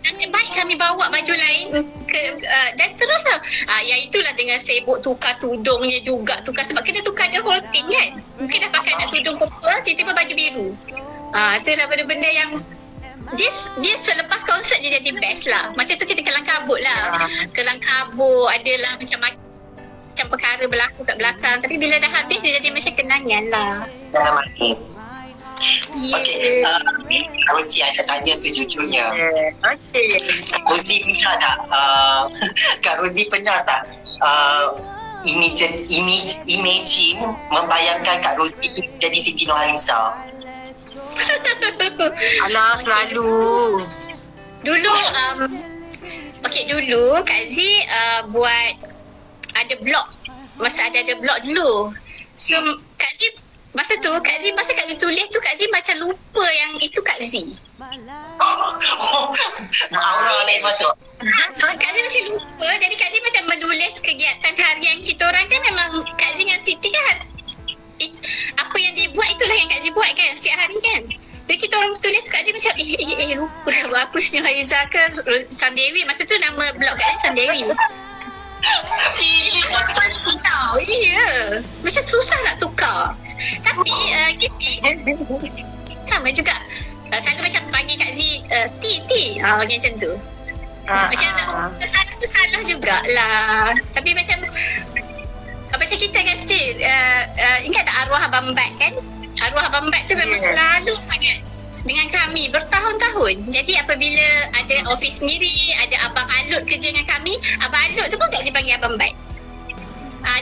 Nasib baik kami bawa baju lain dan terus lah. Yang itulah dengan sibuk tukar tudungnya juga. Sebab kena tukar the whole thing kan. Mungkin dah pakai nak tudung purple, tiba-tiba baju biru. Itu dah benda-benda yang dia selepas konsert dia jadi best lah. Macam tu kita kelang kabut lah. Kelang kabut adalah macam perkara berlaku kat belakang. Tapi bila dah habis dia jadi macam kenangan lah. Dah manis. Okey, Kak Rozi ada tanya sejujurnya. Okey. Kak Rozi pernah tak Kak Rozi pernah tak imagine membayangkan Kak Rozi itu jadi Siti Nurhaliza? Alah, selalu. Dulu dulu Kak Zee buat ada blog. Masa ada blog dulu. So Kak Zee masa Kak Zee tulis tu, Kak Zee macam lupa yang itu Kak Zee. Aura lain betul. So Kak Zee macam lupa. Jadi Kak Zee macam menulis kegiatan harian kita orang kan. Memang Kak Zee dengan Siti kan apa yang dia buat itulah yang Kak Zee buat kan setiap hari kan. Jadi kita orang tulis Kak Zee macam lupa apa Siti Nurhaliza ke Samdewi. Masa tu nama blog Kak Zee Samdewi. Macam susah nak tukar. Tapi Kipi sama juga. Selalu macam panggil Kak Zee T macam tu. Macam salah jugalah. Tapi macam kita kan still ingat tak arwah Abang Bat kan? Arwah Abang Bat tu memang selalu sangat dengan kami bertahun-tahun. Jadi apabila ada office sendiri, ada Abang Alut kerja dengan kami, Abang Alut tu pun Kak Zee panggil Abang Bat.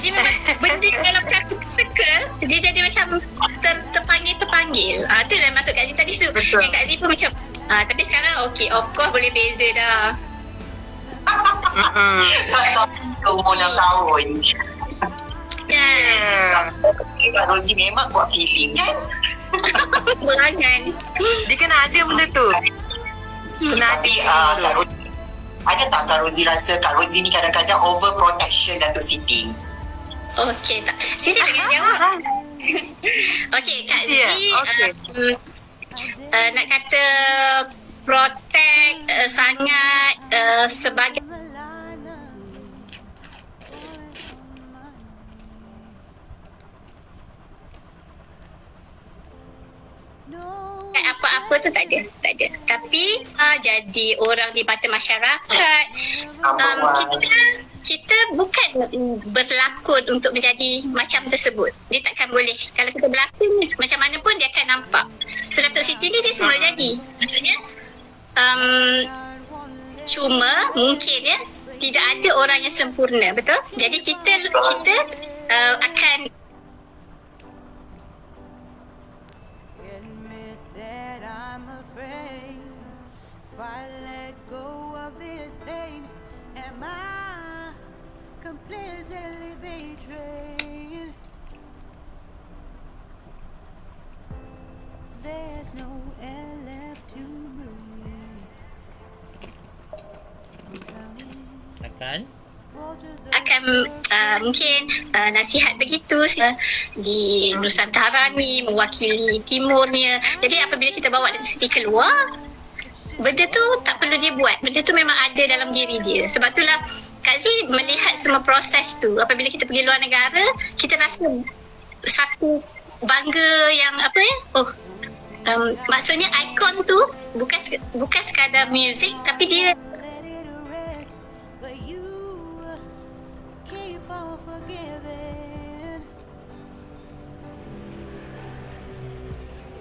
Dia memang benda dalam satu circle, dia jadi macam terpanggil. Itulah maksud Kak Zee tadi tu. Yang Kak Zee pun macam tapi sekarang okey, of course boleh beza dah. Umur 6 tahun. Kak Rozi memang buat feeling kan? Berangan. Dia kena ada benda tu. Tapi Kak Rozi, ada tak Kak Rozi rasa Kak Rozi ni kadang-kadang overprotection Datuk Siti? Okey tak. Siti nak jawab. Okey Kak Zee nak kata protect sangat sebagai apa-apa tu tak ada. Tapi jadi orang di mata masyarakat, kita bukan berlakon untuk menjadi macam tersebut. Dia takkan boleh. Kalau kita berlakon macam mana pun dia akan nampak. So Datuk Siti ni dia semula jadi. Maksudnya cuma mungkin tidak ada orang yang sempurna, betul? Jadi kita akan if I let go of this pain, am I completely betrayed? There's no air left to breathe. akan mungkin nasihat begitu di Nusantara ni mewakili timurnya. Jadi apabila kita bawa Datuk Siti keluar, benda tu tak perlu dia buat. Benda tu memang ada dalam diri dia. Sebab itulah Kak Z melihat semua proses tu. Apabila kita pergi luar negara, kita rasa satu bangga yang apa ya? Maksudnya ikon tu bukan sekadar muzik, tapi dia Let it rest, but you keep on forgiving.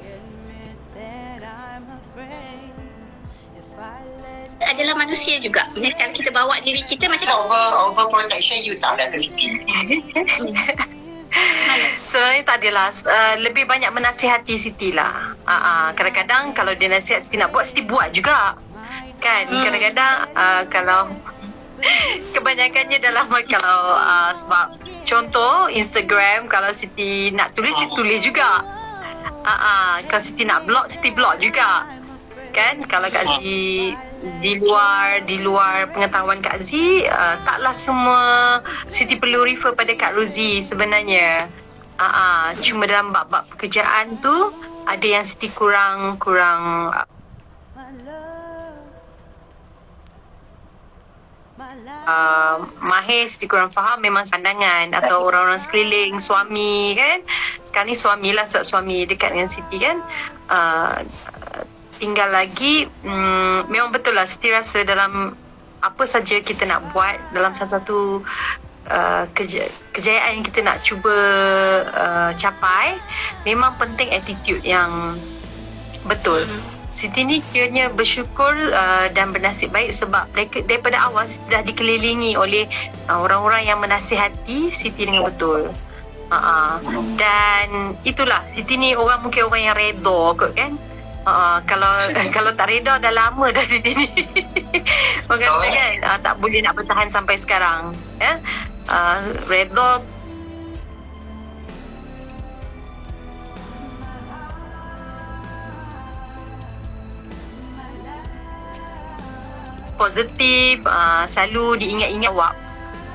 Admit that I'm afraid if I let adalah manusia juga. Kalau kita bawa diri kita macam Over protection you tak Dato' Siti? Sebenarnya tak adalah. Lebih banyak menasihati Siti lah. Kadang-kadang kalau dia nasihat Siti nak buat, Siti buat juga. Kan? Kadang-kadang kalau kebanyakannya dalam kalau sebab contoh Instagram, kalau Siti nak tulis, Siti tulis juga. Kalau Siti nak blog, Siti blog juga. Kan? Kalau Kak Z di luar pengetahuan Kak Z, taklah semua Siti perlu refer pada Kak Rozi sebenarnya. Cuma dalam bab-bab pekerjaan tu ada yang Siti kurang my love, mahir, Siti kurang faham memang pandangan atau orang-orang sekeliling, suami kan. Sekarang ni suamilah, sebab suami dekat dengan Siti kan. Tinggal lagi memang betul lah Siti rasa dalam apa saja kita nak buat, dalam satu-satu kejayaan yang kita nak cuba capai, memang penting attitude yang betul. Siti ni kiranya bersyukur dan bernasib baik sebab daripada awal Siti dah dikelilingi oleh orang-orang yang menasihati Siti dengan betul. Dan itulah Siti ni mungkin orang yang redha kot kan. Kalau tak reda dah lama dah Siti ni. Orang kata kan tak boleh nak bertahan sampai sekarang. Reda positif, selalu diingat-ingat awak.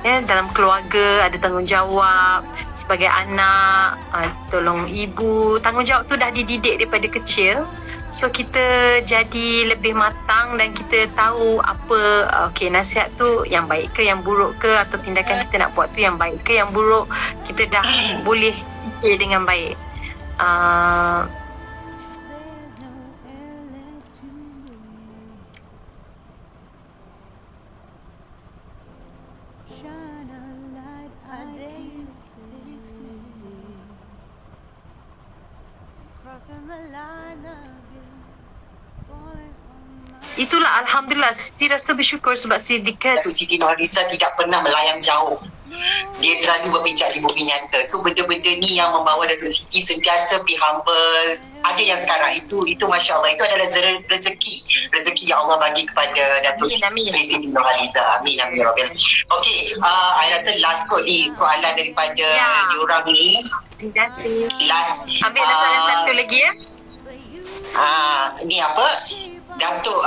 Dalam keluarga ada tanggungjawab sebagai anak, tolong ibu. Tanggungjawab tu dah dididik daripada kecil. So kita jadi lebih matang dan kita tahu apa nasihat tu yang baik ke yang buruk ke, atau tindakan kita nak buat tu yang baik ke yang buruk. Kita dah boleh fikir dengan baik. shine a light, I dare you fix me. Crossing the line again, falling on my Itulah Alhamdulillah Siti rasa bersyukur sebab Siti Dato' Siti Nurhaliza tidak pernah melayang jauh. Dia selalu berpijak di bumi nyata. So benda-benda ni yang membawa Dato' Siti sentiasa be humble. Ada yang sekarang itu Masya Allah, itu adalah rezeki yang Allah bagi kepada Dato' Sri Siti Nurhaliza. Amin, amin, Rabbil. Okay, I rasa last kot ni soalan daripada diorang ni. Last. Ambil soalan satu lagi ya. Ni apa? Datuk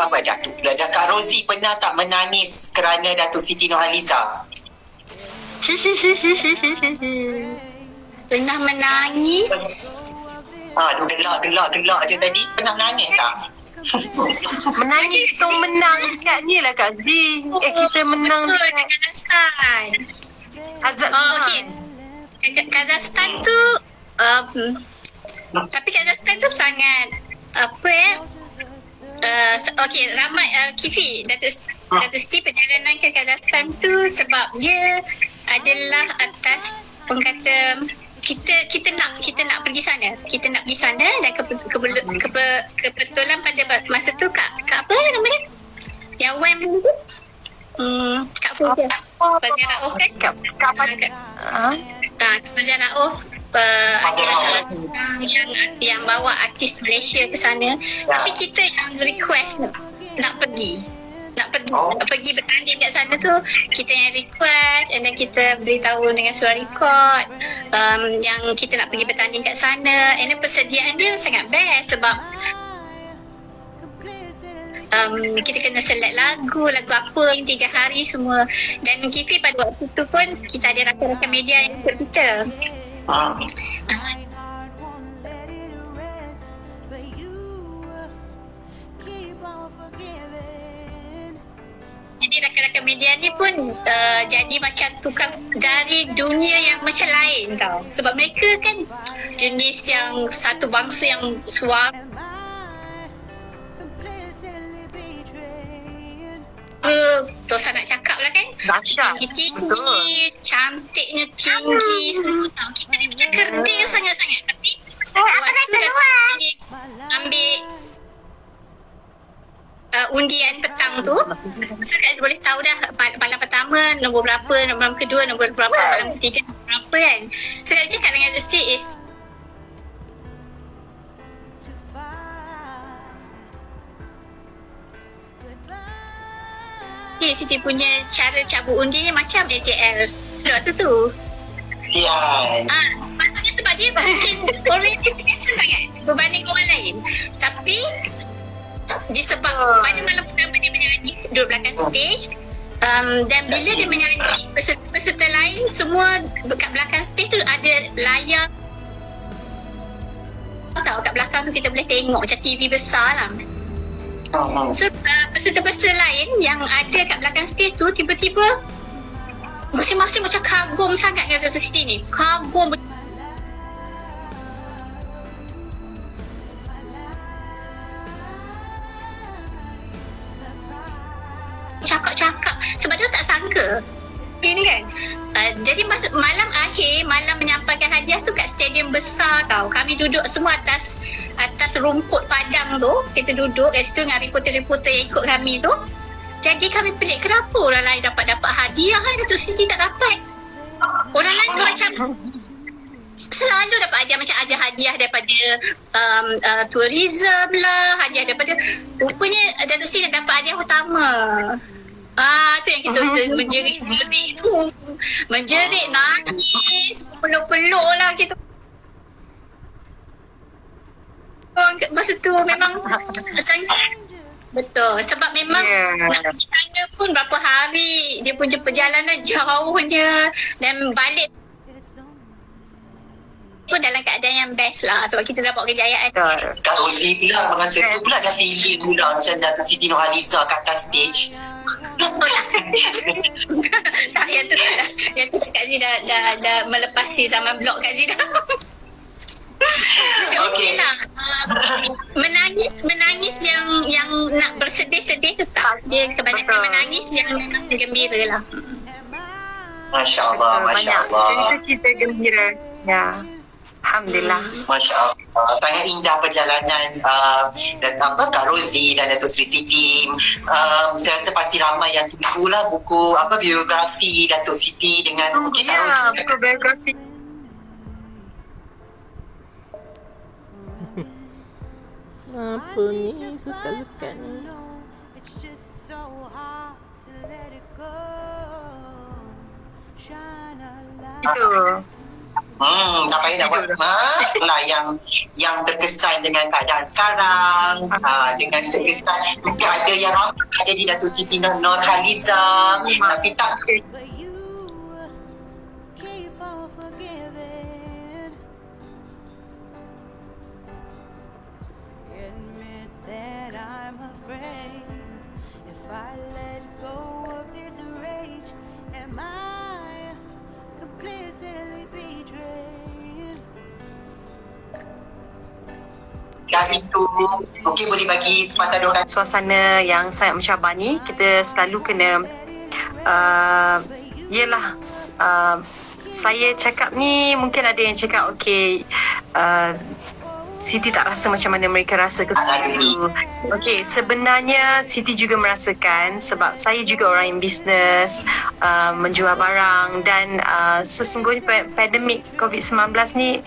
pula. Kak Rozi pernah tak menangis kerana Dato' Siti Nurhaliza? pernah menangis. Gelak je tadi. Pernah menangis tak? Menangis tu menang dekat ni lah Kak Z. Kita menang Betul, dekat Kazakhstan. Kazakhstan. Kazakhstan tu tapi Kazakhstan tu sangat ramai Kifi Dato' Siti perjalanan ke Kazakhstan tu sebab dia adalah atas orang kata kita nak pergi sana. Kita nak pergi sana dan kebetulan pada masa tu Kak apa nama dia? Yang WEM tu? Kak Fuzia. Fazia Rauf kan? Kak Fazia Rauf adalah salah seorang yang bawa artis Malaysia ke sana. Tapi kita yang request nak pergi bertanding kat sana tu, kita yang request and then kita beritahu dengan suara record yang kita nak pergi bertanding kat sana, and then persediaan dia sangat best sebab kita kena select lagu apa yang 3 hari semua, dan Kifi pada waktu tu pun kita ada rakan-rakan media yang ikut kita. won't let it rest, but you keep on forgiving. Jadi rakan-rakan media ni pun jadi macam tukang dari dunia yang macam lain tau. Sebab mereka kan jenis yang satu bangsa yang suara Tosa nak cakap lah kan. Dahsyat. Tinggi-tinggi, cantiknya tinggi semua tau. Kita ni macam kerdil sangat-sangat. Tapi waktu dah ambil undian petang tu, so guys boleh tahu dah malam pertama nombor berapa, malam kedua nombor berapa, malam ketiga nombor berapa kan. So dah cakap dengan Dusty is Siti punya cara cabut undi ni macam AJL waktu tu. Tian. Maksudnya sebab dia mungkin orang ni biasa sangat berbanding orang lain. Tapi disebab pada malam pertama dia menyanyi duduk belakang stage, dan bila dia menyanyi peserta lain semua kat belakang stage tu ada layar tahu kat belakang tu kita boleh tengok macam TV besar lah. So peserta-peserta lain yang ada kat belakang stage tu tiba-tiba masing-masing macam kagum sangat dengan Dato' Siti ni. Kagum cakap-cakap sebab dia tak sangka ini kan. Jadi malam akhir, malam menyampaikan hadiah tu kat stadium besar tau. Kami duduk semua atas rumput padang tu. Kita duduk kat situ dengan reporter-reporter yang ikut kami tu. Jadi kami pelik, kenapa orang lain dapat hadiah kan, Dato' Siti tak dapat. Orang lain tu macam selalu dapat hadiah, macam ada hadiah daripada tourism lah, hadiah daripada, rupanya Dato' Siti dapat hadiah utama. Tu yang kita menjerit tu. Menjerit, nangis, peluk-peluk lah kita. Masa tu memang sangat betul. Sebab memang nak pergi sana pun berapa hari, dia punya perjalanan jauhnya, dan balik pun dalam keadaan yang best lah sebab kita dah bawa kejayaan. Kak Rozi pula masa tu pula dah feeling pula macam Dato' Siti Nurhaliza kat atas stage. Tak, yang tu tak dah. Yang tu Kak Zee dah melepasi zaman blog Kak Zee dah. Okey lah. Menangis yang nak bersedih-sedih tu tak. Dia kebanyakan menangis yang memang gembira lah. Masya Allah, Masya Banyak Allah. cerita-cerita gembira. Ya. Alhamdulillah. Masya Allah. Sangat indah perjalanan dan Kak Rozi dan Dato' Sri Siti. Saya rasa pasti ramai yang tunggu lah buku biografi Dato' Siti dengan Kak Ya, Rozi. buku biografi. Apa ni? Lekat-lekat ni. It's just so hard to let it go. Shine a light. Itu. Tak payah nak buat lah yang terkesan dengan keadaan sekarang, dengan terkesan mungkin ada yang ramai nak jadi Dato' Siti Nurhaliza tapi tak. But you keep on forgiving. Admit that I'm afraid if I let go of this rage, am I completely betrayed? Dan itu mungkin boleh bagi sepatah dua kata. Suasana yang sangat mencabar ni, kita selalu kena yelah, saya cakap ni mungkin ada yang cakap okey, Siti tak rasa macam mana mereka rasa ke situ. Okey, sebenarnya Siti juga merasakan sebab saya juga orang yang bisnes, menjual barang dan sesungguhnya pandemik COVID-19 ni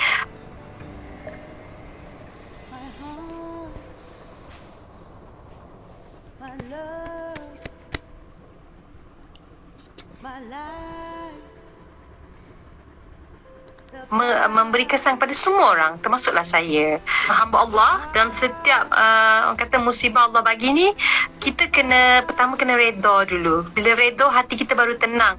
My love, my life. memberi kesan pada semua orang, termasuklah saya. Hamba Allah dalam setiap orang kata musibah Allah bagi ni, kita pertama kena redha dulu. Bila redha, hati kita baru tenang.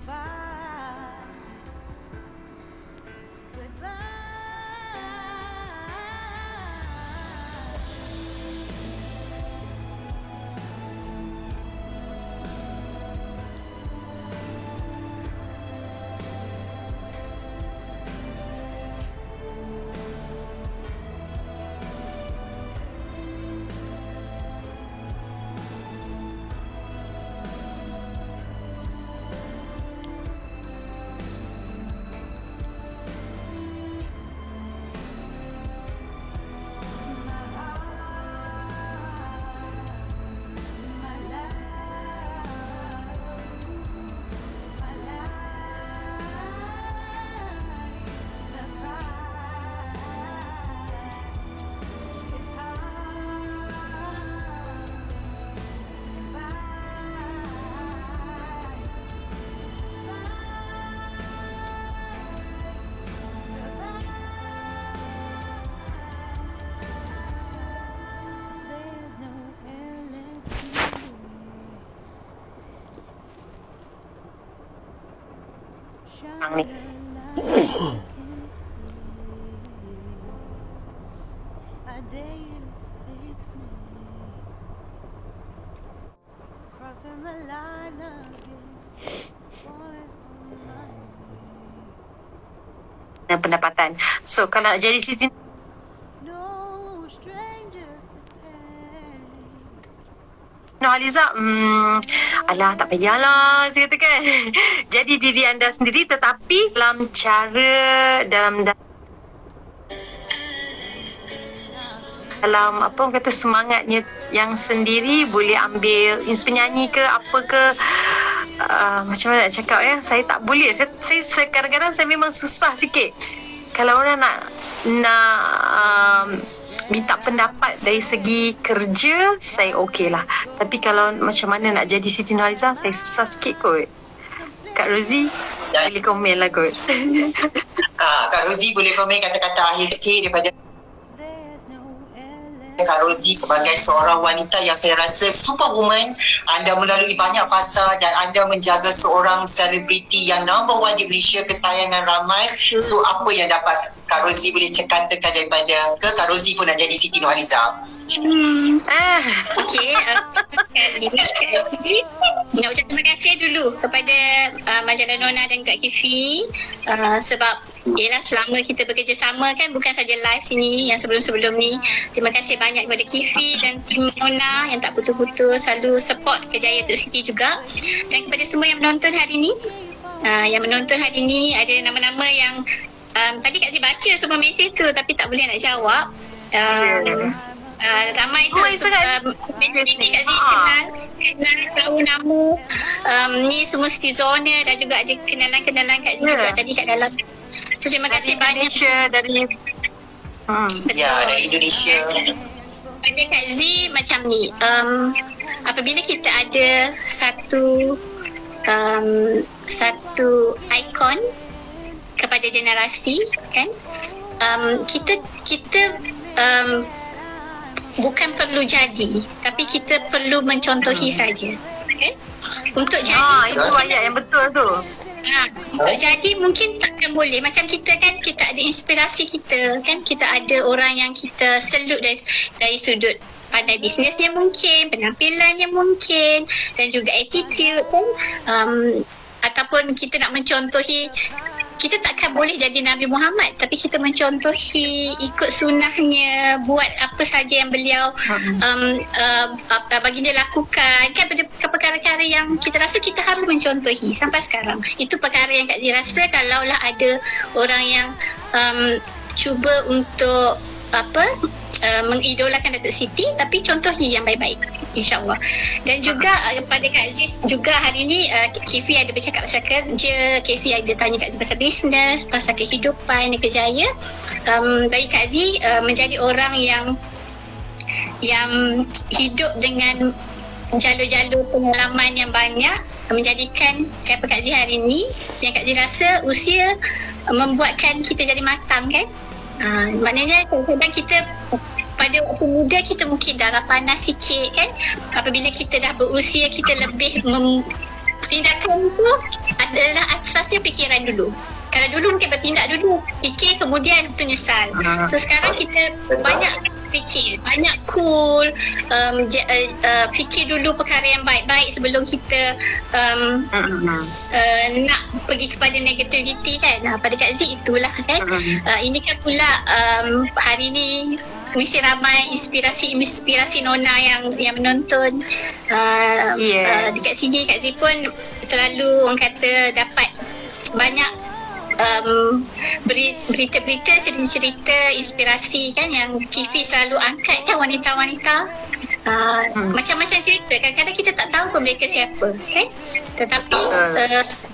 Yang ni. I dare you to fix me. Crossing the line again. Falling on my way. Dan pendapatan. So kalau nak jadi Siti No stranger to pain. Nurhaliza, alah tak payahlah saya katakan. Jadi diri anda sendiri tetapi dalam cara dalam apa orang kata semangatnya yang sendiri boleh ambil penyanyi ke apa ke, macam mana nak cakap ya, saya tak boleh, saya kadang-kadang saya memang susah sikit kalau orang nak minta pendapat dari segi kerja, saya okey lah. Tapi kalau macam mana nak jadi Siti Nurhaliza, saya susah sikit kot. Kak Rozi boleh komen lah kot. Kak Rozi boleh komen kata-kata akhir sikit daripada There's no LA. Kak Rozi sebagai seorang wanita yang saya rasa superwoman. Anda melalui banyak fasa dan anda menjaga seorang selebriti yang number one di Malaysia, kesayangan ramai. So apa yang dapat Kak Rozi boleh katakan daripada ke Kak Rozi pun nak jadi Siti Nurhaliza? Okey, sekali Kak Azri. Nak ucap terima kasih dulu kepada Majalah Nona dan Kak Kifi, sebab yelah selama kita bekerjasama kan, bukan saja live sini yang sebelum-sebelum ni. Terima kasih banyak kepada Kifi dan tim Nona yang tak putus-putus selalu support kejayaan Datuk Siti juga. Dan kepada semua yang menonton hari ni, ada nama-nama yang tadi Kak Zee baca semua mesej tu tapi tak boleh nak jawab. Ramai tu ini Kak Zee kenal tahu nama, ni semua Citizona dan juga ada kenalan-kenalan Kak Zee juga tadi kat dalam. So terima kasih banyak dari Ya, dari Indonesia. pada Kak Zee macam ni, apabila kita ada satu ikon kepada generasi kan, kita bukan perlu jadi, tapi kita perlu mencontohi saja kan. Untuk jadi itu ayat yang betul tu. untuk jadi mungkin takkan boleh. Macam kita kan, kita ada inspirasi kita kan, kita ada orang yang kita salute dari sudut pandai bisnesnya mungkin, penampilannya mungkin, dan juga attitude kan, ataupun kita nak mencontohi. Kita takkan boleh jadi Nabi Muhammad, tapi kita mencontohi, ikut sunnahnya, buat apa saja yang beliau baginda lakukan kan, perkara-perkara yang kita rasa kita harus mencontohi sampai sekarang. Itu perkara yang Kak Zee rasa kalaulah ada orang yang cuba untuk mengidolakan Datuk Siti, tapi contohi yang baik-baik, insyaAllah. Dan juga kepada Kak Zee juga hari ni, Kifi ada bercakap pasal kerja, Kifi ada tanya Kak Zee pasal bisnes, pasal kehidupan, kerjaya. Bagi Kak Zee menjadi orang yang hidup dengan jalur-jalur pengalaman yang banyak, menjadikan siapa Kak Zee hari ni, yang Kak Zee rasa usia membuatkan kita jadi matang kan. Maknanya kadang-kadang kita pada waktu muda kita mungkin darah panas sikit kan, apabila kita dah berusia kita lebih tindakan tu adalah asasnya fikiran dulu. Kalau dulu mungkin bertindak dulu, fikir kemudian betul nyesal. So sekarang kita banyak fikir, banyak cool, fikir dulu perkara yang baik-baik sebelum kita nak pergi kepada negativity kan. Pada Kak Zee itulah kan. Ini kan pula hari ni mesti ramai inspirasi Nona yang menonton. Dekat sini Kak Zee pun selalu orang kata dapat banyak berita-berita, cerita-cerita inspirasi kan, yang Kifi selalu angkat kan, wanita-wanita macam-macam cerita. Kadang-kadang kita tak tahu pun mereka siapa kan, tetapi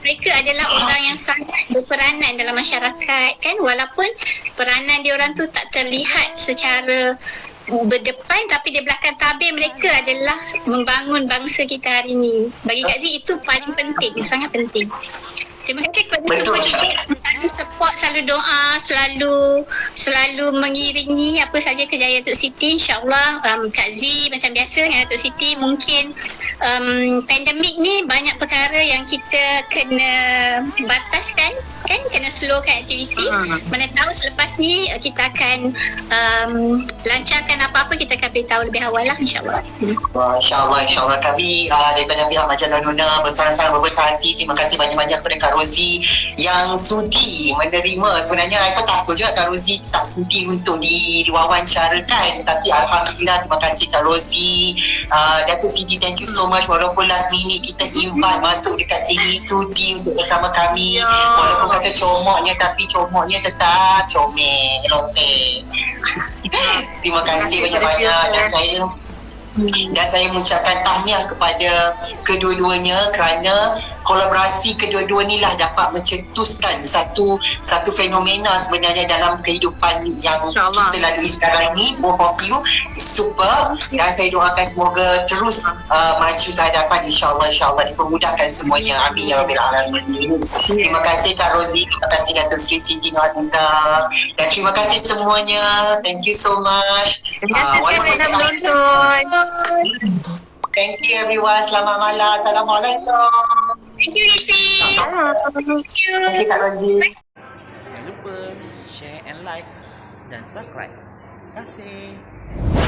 mereka adalah orang yang sangat berperanan dalam masyarakat kan, walaupun peranan diorang tu tak terlihat secara berdepan, tapi di belakang tabir mereka adalah membangun bangsa kita hari ni. Bagi Kak Zee itu paling penting, sangat penting. Terima kasih kepada Betul. semua juga selalu support, selalu doa, selalu mengiringi apa saja kejayaan Datuk Siti. InsyaAllah Kak Z macam biasa dengan Datuk Siti, mungkin pandemik ni banyak perkara yang kita kena bataskan, kan, kena slowkan aktiviti. Mana tahu selepas ni kita akan lancarkan apa-apa, kita akan beritahu lebih awal lah, insyaAllah. InsyaAllah kami daripada pihak Majalah Nuna bersama-sama berbesar hati. Terima kasih banyak-banyak kepada Kak Rozi yang sudi menerima. Sebenarnya saya pun takut juga Kak Rozi tak sudi untuk diwawancarakan, tapi Alhamdulillah, terima kasih Kak Rozi. Datuk Siti, thank you so much. Walaupun last minute kita invite masuk dekat sini, sudi untuk bersama kami. Walaupun kata comoknya, tapi comoknya tetap comel, lote. Terima kasih banyak-banyak, dan saya mengucapkan tahniah kepada kedua-duanya kerana kolaborasi kedua-dua ni lah dapat mencetuskan satu fenomena sebenarnya dalam kehidupan yang kita lalui sekarang ni. Both of you super, dan saya doakan semoga terus maju ke hadapan, insyaAllah dipermudahkan semuanya. Amin ya Rabbil Alamin. Terima kasih Kak Rozi, terima kasih Datuk Sri Siti Nurhaliza, dan terima kasih semuanya. Thank you so much. Wonderful sekali. Thank you everyone. Selamat malam. Assalamualaikum. Thank you, Rifi. Thank you. Thank you Kak Rozi. Jangan lupa share and like dan subscribe. Terima kasih.